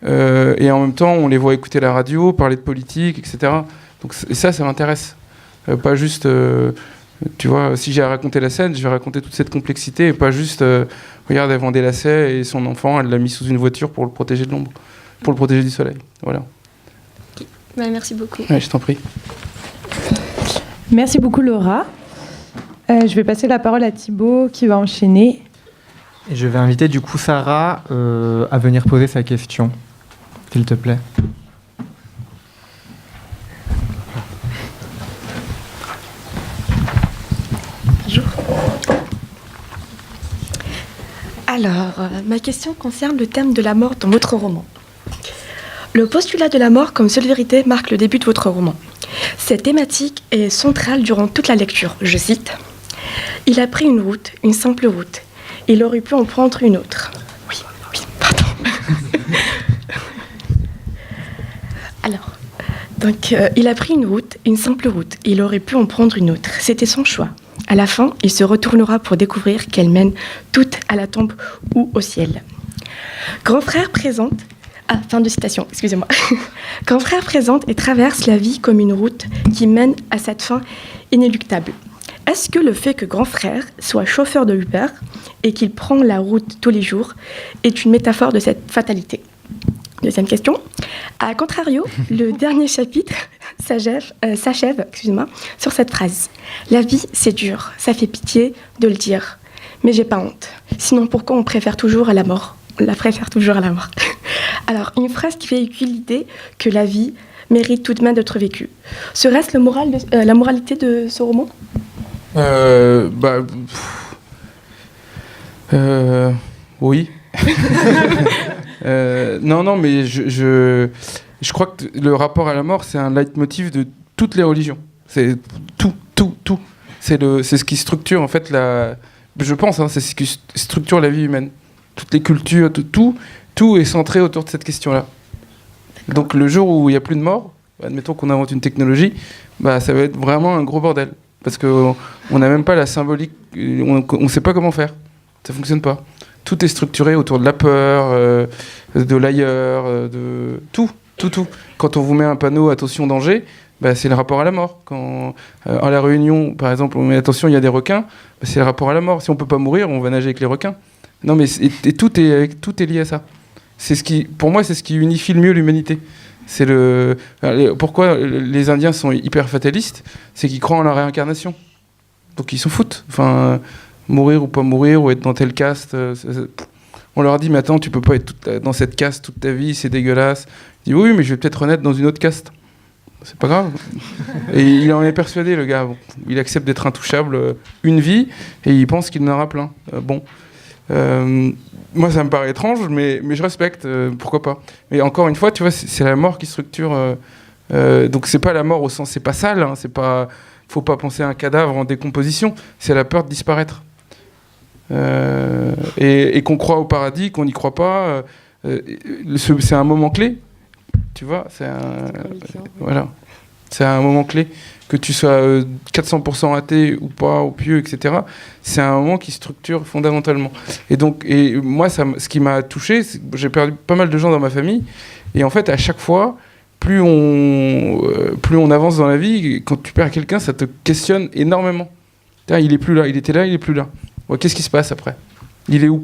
Et en même temps, on les voit écouter la radio, parler de politique, etc. Donc, et ça m'intéresse. Pas juste Tu vois, si j'ai à raconter la scène, je vais raconter toute cette complexité et pas juste regarde, elle vend des lacets et son enfant, elle l'a mis sous une voiture pour le protéger de l'ombre, pour le protéger du soleil. Voilà. Merci beaucoup. Ouais, je t'en prie. Merci beaucoup Laura. Je vais passer la parole à Thibaut qui va enchaîner. Et je vais inviter du coup Sarah à venir poser sa question, s'il te plaît. Bonjour. Alors, ma question concerne le thème de la mort dans votre roman. Le postulat de la mort comme seule vérité marque le début de votre roman. Cette thématique est centrale durant toute la lecture. Je cite « Il a pris une route, une simple route. Il aurait pu en prendre une autre. » Oui, pardon. Alors, donc, il a pris une route, une simple route. Il aurait pu en prendre une autre. C'était son choix. À la fin, il se retournera pour découvrir qu'elles mènent toutes à la tombe ou au ciel. Grand frère présente... Ah, fin de citation, excusez-moi. Grand frère présente et traverse la vie comme une route qui mène à cette fin inéluctable. Est-ce que le fait que grand frère soit chauffeur de Uber et qu'il prend la route tous les jours est une métaphore de cette fatalité? Deuxième question. A contrario, le dernier chapitre s'achève sur cette phrase. La vie, c'est dur, ça fait pitié de le dire. Mais j'ai pas honte. Sinon, pourquoi on préfère toujours à la mort? On la préfère toujours à la mort. Alors, une phrase qui véhicule l'idée que la vie mérite tout de même d'être vécue. Serait-ce la moralité de ce roman? Oui. Non, mais je crois que le rapport à la mort, c'est un leitmotiv de toutes les religions. C'est tout. C'est ce qui structure, en fait, je pense, c'est ce qui structure la vie humaine. Toutes les cultures, tout est centré autour de cette question-là. Donc le jour où il n'y a plus de mort, admettons qu'on invente une technologie, ça va être vraiment un gros bordel. Parce qu'on n'a même pas la symbolique, on ne sait pas comment faire. Ça ne fonctionne pas. Tout est structuré autour de la peur, de l'ailleurs, de tout. Quand on vous met un panneau « Attention, danger », c'est le rapport à la mort. Quand à la Réunion, par exemple, on met « Attention, il y a des requins », c'est le rapport à la mort. Si on ne peut pas mourir, on va nager avec les requins. Non, mais tout est lié à ça. Pour moi, c'est ce qui unifie le mieux l'humanité. Pourquoi les Indiens sont hyper fatalistes? C'est qu'ils croient en la réincarnation. Donc ils s'en foutent. Enfin, mourir ou pas mourir, ou être dans telle caste. On leur dit, mais attends, tu peux pas être dans cette caste toute ta vie, c'est dégueulasse. Ils disent, oui, mais je vais peut-être renaître dans une autre caste. C'est pas grave. Et il en est persuadé, le gars. Bon, il accepte d'être intouchable une vie, et il pense qu'il en aura plein. Moi, ça me paraît étrange, mais je respecte, pourquoi pas. Mais encore une fois, tu vois, c'est la mort qui structure. Donc, c'est pas la mort au sens, c'est pas sale, hein, faut pas penser à un cadavre en décomposition, c'est la peur de disparaître. Et qu'on croit au paradis, qu'on n'y croit pas, c'est un moment clé, tu vois, voilà. C'est un moment clé. Que tu sois 400% athée ou pas, ou pieux, etc., c'est un moment qui structure fondamentalement. Et moi, ce qui m'a touché, j'ai perdu pas mal de gens dans ma famille, et en fait, à chaque fois, plus on avance dans la vie, quand tu perds quelqu'un, ça te questionne énormément. Il est plus là, il était là, il est plus là. Ouais, qu'est-ce qui se passe après? Il est où?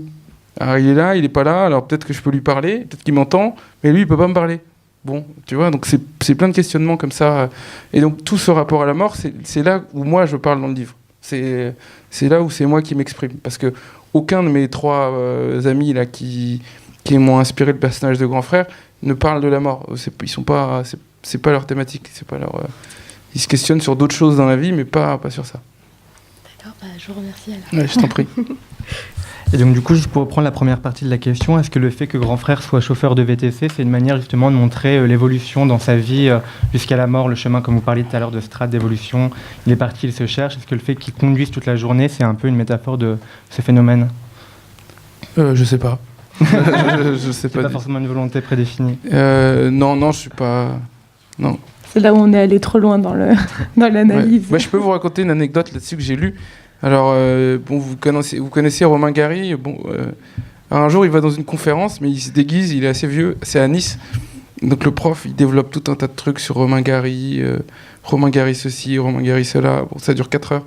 Alors, il est là, il est pas là, alors peut-être que je peux lui parler, peut-être qu'il m'entend, mais lui, il peut pas me parler. Bon, tu vois, donc c'est plein de questionnements comme ça. Et donc tout ce rapport à la mort, c'est là où moi je parle dans le livre. C'est là où c'est moi qui m'exprime. Parce que aucun de mes trois amis là, qui m'ont inspiré le personnage de grand frère ne parle de la mort. Ils sont pas, c'est pas leur thématique. C'est pas leur, ils se questionnent sur d'autres choses dans la vie, mais pas sur ça. D'accord, je vous remercie alors. Ouais, je t'en prie. Et donc du coup, juste pour reprendre la première partie de la question, est-ce que le fait que grand frère soit chauffeur de VTC, c'est une manière justement de montrer l'évolution dans sa vie jusqu'à la mort, le chemin, comme vous parliez tout à l'heure, de strate d'évolution, il est parti, il se cherche, est-ce que le fait qu'il conduise toute la journée, c'est un peu une métaphore de ce phénomène? Je sais pas. je sais pas. C'est pas forcément une volonté prédéfinie. Non, je suis pas... Non. C'est là où on est allé trop loin dans l'analyse. Ouais. Je peux vous raconter une anecdote là-dessus que j'ai lue. Alors, vous connaissez Romain Gary. Un jour, il va dans une conférence, mais il se déguise, il est assez vieux, c'est à Nice. Donc le prof, il développe tout un tas de trucs sur Romain Gary ceci, Romain Gary cela. Bon, ça dure 4 heures.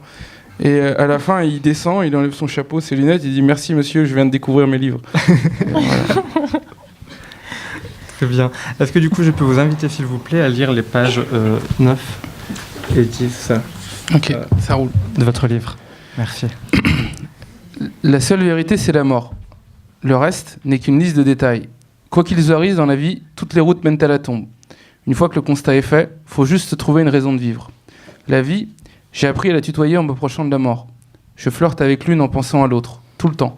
Et à la fin, il descend, il enlève son chapeau, ses lunettes, il dit « Merci monsieur, je viens de découvrir mes livres ». Très bien. Est-ce que du coup, je peux vous inviter, s'il vous plaît, à lire les pages 9 et 10 ça roule. De votre livre. Merci. La seule vérité, c'est la mort. Le reste n'est qu'une liste de détails. Quoi qu'ils arrivent dans la vie, toutes les routes mènent à la tombe. Une fois que le constat est fait, faut juste trouver une raison de vivre. La vie, j'ai appris à la tutoyer en m'approchant de la mort. Je flirte avec l'une en pensant à l'autre, tout le temps.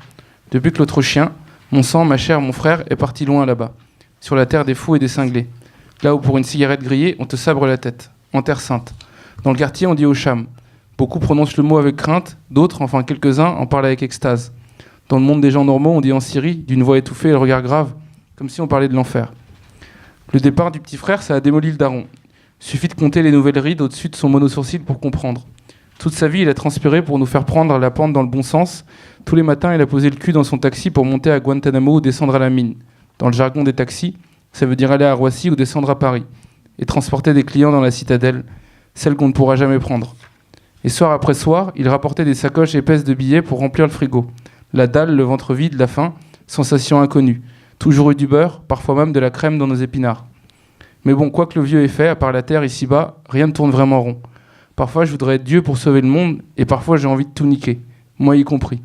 Depuis que l'autre chien, mon sang, ma chair, mon frère, est parti loin là-bas, sur la terre des fous et des cinglés. Là où pour une cigarette grillée, on te sabre la tête, en terre sainte. Dans le quartier, on dit au cham. Beaucoup prononcent le mot avec crainte, d'autres, enfin quelques-uns, en parlent avec extase. Dans le monde des gens normaux, on dit en Syrie, d'une voix étouffée et le regard grave, comme si on parlait de l'enfer. Le départ du petit frère, ça a démoli le daron. Suffit de compter les nouvelles rides au-dessus de son monosourcil pour comprendre. Toute sa vie, il a transpiré pour nous faire prendre la pente dans le bon sens. Tous les matins, il a posé le cul dans son taxi pour monter à Guantanamo ou descendre à la mine. Dans le jargon des taxis, ça veut dire aller à Roissy ou descendre à Paris. Et transporter des clients dans la citadelle, celle qu'on ne pourra jamais prendre. Et soir après soir, il rapportait des sacoches épaisses de billets pour remplir le frigo. La dalle, le ventre vide, la faim, sensation inconnue. Toujours eu du beurre, parfois même de la crème dans nos épinards. Mais bon, quoi que le vieux ait fait, à part la terre ici-bas, rien ne tourne vraiment rond. Parfois, je voudrais être Dieu pour sauver le monde, et parfois, j'ai envie de tout niquer, moi y compris.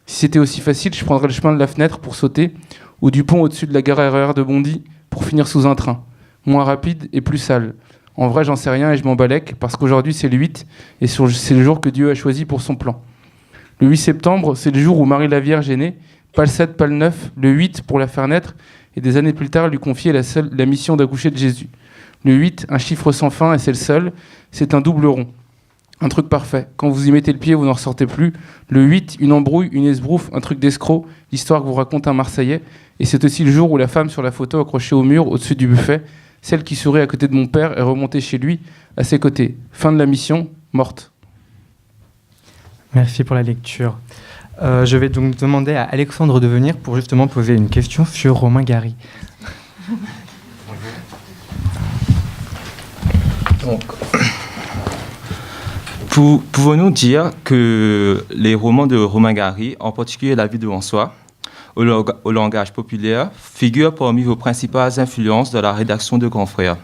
Si c'était aussi facile, je prendrais le chemin de la fenêtre pour sauter, ou du pont au-dessus de la gare RER de Bondy pour finir sous un train. Moins rapide et plus sale. En vrai, j'en sais rien et je m'en balèque, parce qu'aujourd'hui, c'est le 8, et c'est le jour que Dieu a choisi pour son plan. Le 8 septembre, c'est le jour où Marie la Vierge est née, pas le 7, pas le 9, le 8 pour la faire naître, et des années plus tard, lui confier la mission d'accoucher de Jésus. Le 8, un chiffre sans fin, et c'est le seul, c'est un double rond. Un truc parfait. Quand vous y mettez le pied, vous n'en ressortez plus. Le 8, une embrouille, une esbrouffe, un truc d'escroc, l'histoire que vous raconte un Marseillais. Et c'est aussi le jour où la femme sur la photo accrochée au mur, au-dessus du buffet, celle qui sourit à côté de mon père, est remontée chez lui, à ses côtés. Fin de la mission, morte. Merci pour la lecture. Je vais donc demander à Alexandre de venir pour justement poser une question sur Romain Gary. Donc, pouvons-nous dire que les romans de Romain Gary, en particulier La vie devant soi, au langage populaire, figurent parmi vos principales influences dans la rédaction de Grand Frère,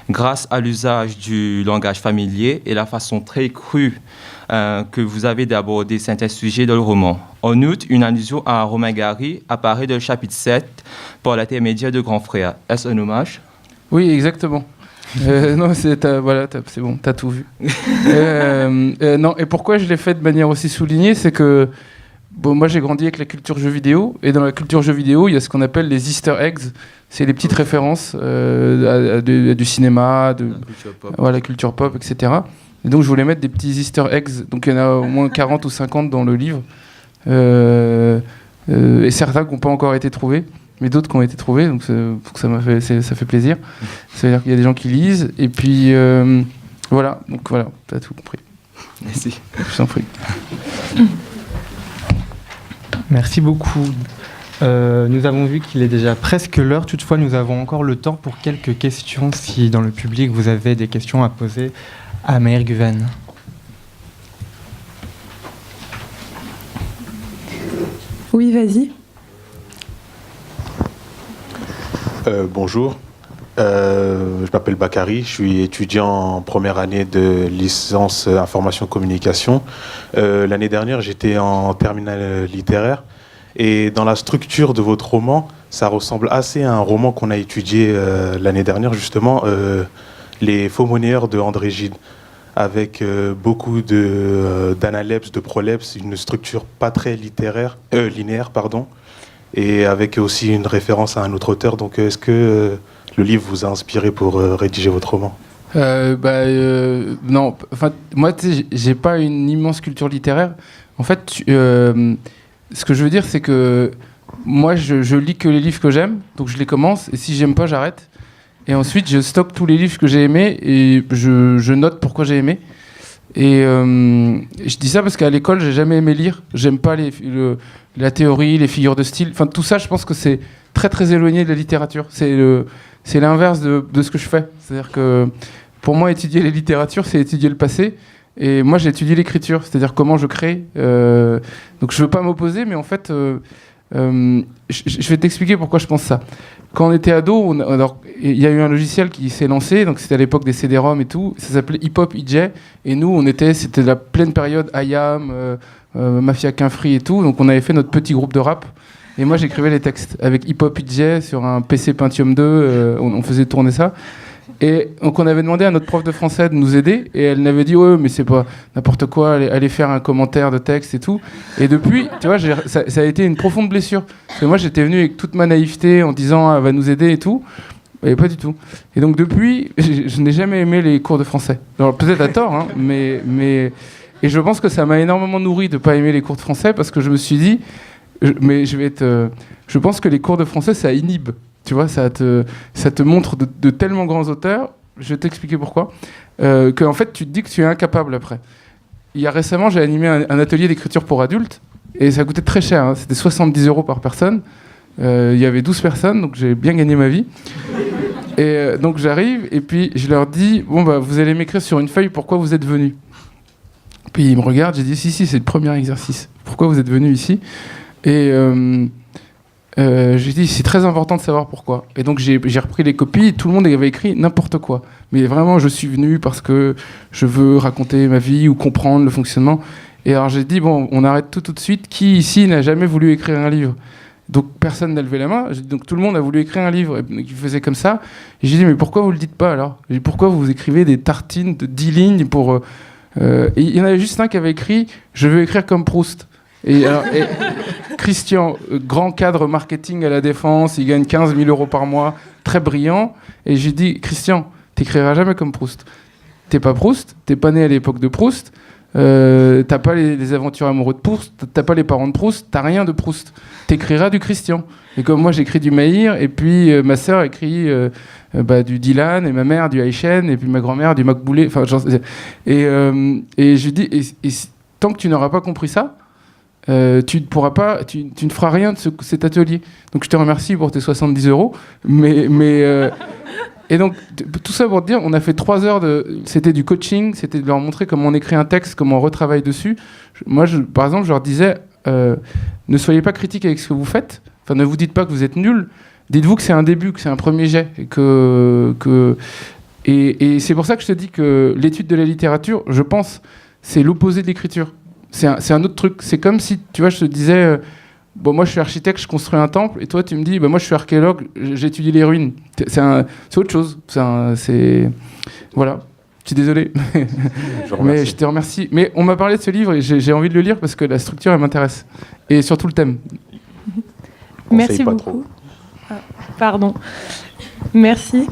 grâce à l'usage du langage familier et la façon très crue que vous avez d'aborder certains sujets dans le roman. En outre, une allusion à Romain Gary apparaît dans le chapitre 7 par l'intermédiaire de Grand Frère. Est-ce un hommage ? Oui, exactement. Non, c'est bon, t'as tout vu. Non, et pourquoi je l'ai fait de manière aussi soulignée, c'est que moi j'ai grandi avec la culture jeux vidéo, et dans la culture jeux vidéo, il y a ce qu'on appelle les Easter eggs. C'est les petites références à du cinéma, la culture pop, etc. Et donc je voulais mettre des petits Easter eggs. Donc il y en a au moins 40 ou 50 dans le livre. Et certains qui n'ont pas encore été trouvés, mais d'autres qui ont été trouvés. Donc ça fait plaisir. C'est-à-dire qu'il y a des gens qui lisent. Et puis voilà. Donc voilà, tu as tout compris. Merci. Je t'en prie. Merci beaucoup. Nous avons vu qu'il est déjà presque l'heure. Toutefois, nous avons encore le temps pour quelques questions, si dans le public vous avez des questions à poser à Maher Guven. Oui, vas-y. Bonjour. Je m'appelle Bakary, je suis étudiant en première année de licence information communication. L'année dernière, j'étais en terminale littéraire. Et dans la structure de votre roman, ça ressemble assez à un roman qu'on a étudié l'année dernière, justement, Les faux monnayeurs de André Gide, avec beaucoup d'analepses, de prolepses, une structure pas très linéaire, et avec aussi une référence à un autre auteur. Donc, est-ce que le livre vous a inspiré pour rédiger votre roman ? Non, enfin, moi, j'ai pas une immense culture littéraire. En fait, ce que je veux dire, c'est que moi, je lis que les livres que j'aime, donc je les commence, et si j'aime pas, j'arrête. Et ensuite, je stocke tous les livres que j'ai aimés, et je note pourquoi j'ai aimé. Et je dis ça parce qu'à l'école, j'ai jamais aimé lire. J'aime pas la théorie, les figures de style. Enfin, tout ça, je pense que c'est très, très éloigné de la littérature. C'est l'inverse de ce que je fais. C'est-à-dire que, pour moi, étudier les littératures, c'est étudier le passé. Et moi, j'ai étudié l'écriture, c'est-à-dire comment je crée. Donc, je veux pas m'opposer, mais en fait, je vais t'expliquer pourquoi je pense ça. Quand on était ado, il y a eu un logiciel qui s'est lancé, donc c'était à l'époque des CD-ROM et tout, ça s'appelait Hip Hop EJ, et nous, c'était la pleine période IAM, Mafia Qu'un Free et tout, donc on avait fait notre petit groupe de rap, et moi j'écrivais les textes avec Hip Hop EJ sur un PC Pentium 2, on faisait tourner ça. Et donc on avait demandé à notre prof de français de nous aider, et elle n'avait dit ouais mais c'est pas n'importe quoi, allez faire un commentaire de texte et tout. Et depuis, tu vois, ça a été une profonde blessure. Parce que moi j'étais venu avec toute ma naïveté en disant elle va nous aider et tout, et pas du tout. Et donc depuis, je n'ai jamais aimé les cours de français. Alors peut-être à tort, hein, mais et je pense que ça m'a énormément nourri de pas aimer les cours de français, parce que je me suis dit je pense que les cours de français ça inhibe. Tu vois, ça te montre de tellement grands auteurs, je vais t'expliquer pourquoi, qu'en fait, tu te dis que tu es incapable après. Récemment, j'ai animé un atelier d'écriture pour adultes, et ça coûtait très cher, hein, c'était 70 € par personne. Il y avait 12 personnes, donc j'ai bien gagné ma vie. Et donc j'arrive, et puis je leur dis, bon, bah, vous allez m'écrire sur une feuille pourquoi vous êtes venus. Puis ils me regardent, j'ai dit, si, c'est le premier exercice. Pourquoi vous êtes venus ici ? Et... j'ai dit c'est très important de savoir pourquoi. Et donc j'ai repris les copies, tout le monde avait écrit n'importe quoi. Mais vraiment, je suis venu parce que je veux raconter ma vie ou comprendre le fonctionnement. Et alors j'ai dit, bon, on arrête tout de suite. Qui ici n'a jamais voulu écrire un livre ? Donc personne n'a levé la main. Donc tout le monde a voulu écrire un livre. Et il faisait comme ça. Et j'ai dit, mais pourquoi vous le dites pas alors ? J'ai dit, pourquoi vous écrivez des tartines de 10 lignes pour... Et il y en avait juste un qui avait écrit « Je veux écrire comme Proust ». Et Christian, grand cadre marketing à la Défense, il gagne 15 000 € par mois, très brillant. Et j'ai dit, Christian, t'écriras jamais comme Proust. T'es pas Proust, t'es pas né à l'époque de Proust, t'as pas les aventures amoureuses de Proust, t'as pas les parents de Proust, t'as rien de Proust. T'écriras du Christian. Et comme moi j'écris du Maïr, et puis ma sœur écrit du Dylan, et ma mère du Aïchen, et puis ma grand-mère du Macboulé. Enfin, et je lui dis, et tant que tu n'auras pas compris ça, tu ne feras rien de cet atelier. Donc je te remercie pour tes 70 €. Et donc tout ça pour te dire, on a fait 3 heures c'était du coaching, c'était de leur montrer comment on écrit un texte, comment on retravaille dessus. Moi, par exemple, je leur disais, ne soyez pas critiques avec ce que vous faites. Enfin, ne vous dites pas que vous êtes nuls. Dites-vous que c'est un début, que c'est un premier jet, et c'est pour ça que je te dis que l'étude de la littérature, je pense, c'est l'opposé de l'écriture. C'est un autre truc. C'est comme si, tu vois, je te disais, bon, moi je suis architecte, je construis un temple, et toi tu me dis, moi je suis archéologue, j'étudie les ruines. C'est autre chose. Voilà. Je suis désolé. Mais je te remercie. Mais on m'a parlé de ce livre et j'ai envie de le lire parce que la structure, elle m'intéresse. Et surtout le thème. Merci beaucoup. Pardon. Merci.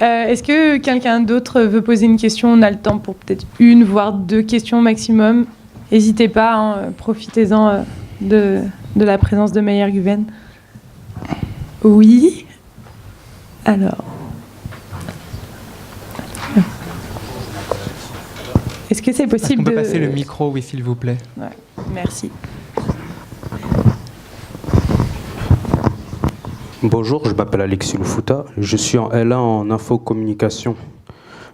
Est-ce que quelqu'un d'autre veut poser une question ? On a le temps pour peut-être 1 voire 2 questions maximum. N'hésitez pas, hein, profitez-en de la présence de Meyer Guven. Oui. Alors. Est-ce que c'est possible On peut passer le micro, oui, s'il vous plaît. Ouais, merci. Bonjour, je m'appelle Alexis Loufouta. Je suis en L1 en infocommunication.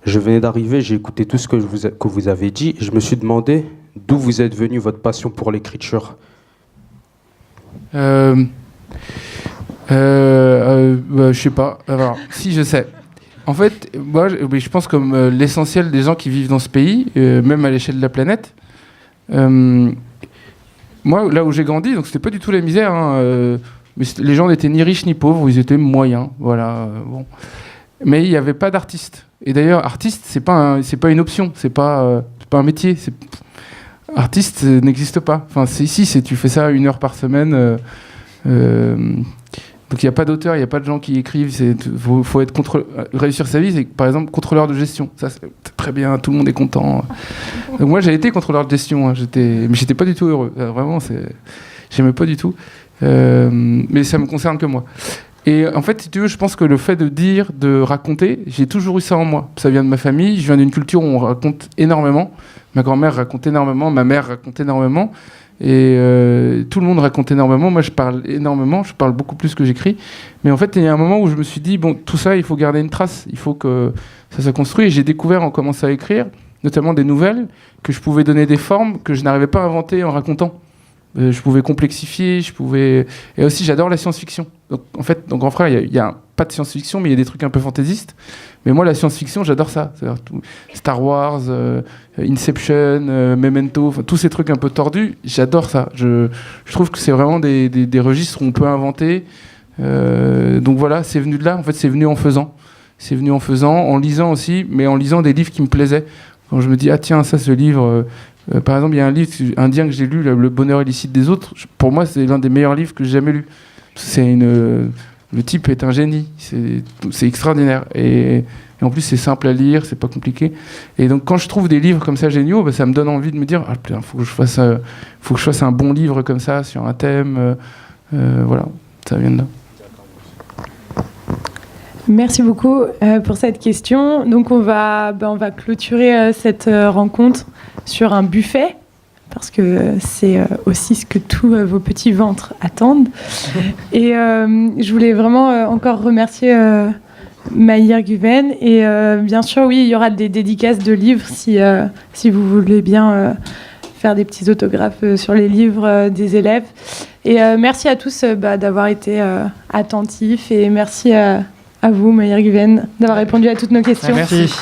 Je venais d'arriver, j'ai écouté tout ce que vous avez dit. Je me suis demandé d'où vous êtes venu, votre passion pour l'écriture. Je sais pas. Alors, si, je sais. En fait, moi, je pense comme l'essentiel des gens qui vivent dans ce pays, même à l'échelle de la planète. Moi, là où j'ai grandi, donc c'était pas du tout la misère. Hein, mais les gens n'étaient ni riches ni pauvres, ils étaient moyens. Voilà. Bon. Mais il n'y avait pas d'artiste. Et d'ailleurs, artiste, c'est pas une option, c'est pas un métier. Artiste n'existe pas. Enfin, ici, tu fais ça 1 heure par semaine. Donc il n'y a pas d'auteur, il n'y a pas de gens qui écrivent. Faut être réussir sa vie, c'est par exemple contrôleur de gestion. Ça c'est très bien, tout le monde est content. Donc moi j'ai été contrôleur de gestion, hein, mais j'étais pas du tout heureux. Vraiment, j'aimais pas du tout. Mais ça me concerne que moi. Et en fait, si tu veux, je pense que le fait de raconter, j'ai toujours eu ça en moi. Ça vient de ma famille. Je viens d'une culture où on raconte énormément. Ma grand-mère raconte énormément, ma mère raconte énormément. Et tout le monde raconte énormément. Moi, je parle énormément. Je parle beaucoup plus que j'écris. Mais en fait, il y a un moment où je me suis dit, bon, tout ça, il faut garder une trace. Il faut que ça se construise. Et j'ai découvert en commençant à écrire notamment des nouvelles, que je pouvais donner des formes que je n'arrivais pas à inventer en racontant. Je pouvais complexifier, et aussi j'adore la science-fiction. Donc en fait, dans Grand Frère, il y a pas de science-fiction, mais il y a des trucs un peu fantaisistes. Mais moi, la science-fiction, j'adore ça. C'est-à-dire Star Wars, Inception, Memento, tous ces trucs un peu tordus, j'adore ça. Je trouve que c'est vraiment des registres où on peut inventer. Donc voilà, c'est venu de là. En fait, c'est venu en faisant. C'est venu en faisant, en lisant aussi, mais en lisant des livres qui me plaisaient. Quand je me dis, ah tiens, ça, ce livre... par exemple, il y a un livre indien que j'ai lu, Le bonheur illicite des autres. Pour moi, c'est l'un des meilleurs livres que j'ai jamais lu. Le type est un génie. C'est extraordinaire. Et en plus, c'est simple à lire, c'est pas compliqué. Et donc, quand je trouve des livres comme ça géniaux, ça me donne envie de me dire, ah putain, faut que je fasse un bon livre comme ça sur un thème. Voilà, ça vient de là. Merci beaucoup pour cette question. Donc on va clôturer cette rencontre sur un buffet, parce que c'est aussi ce que tous vos petits ventres attendent. Et je voulais vraiment encore remercier Maïr Guven. Et bien sûr, oui, il y aura des dédicaces de livres si vous voulez bien faire des petits autographes sur les livres des élèves. Et merci à tous d'avoir été attentifs, et merci à vous, Maïr Guven, d'avoir répondu à toutes nos questions. Merci.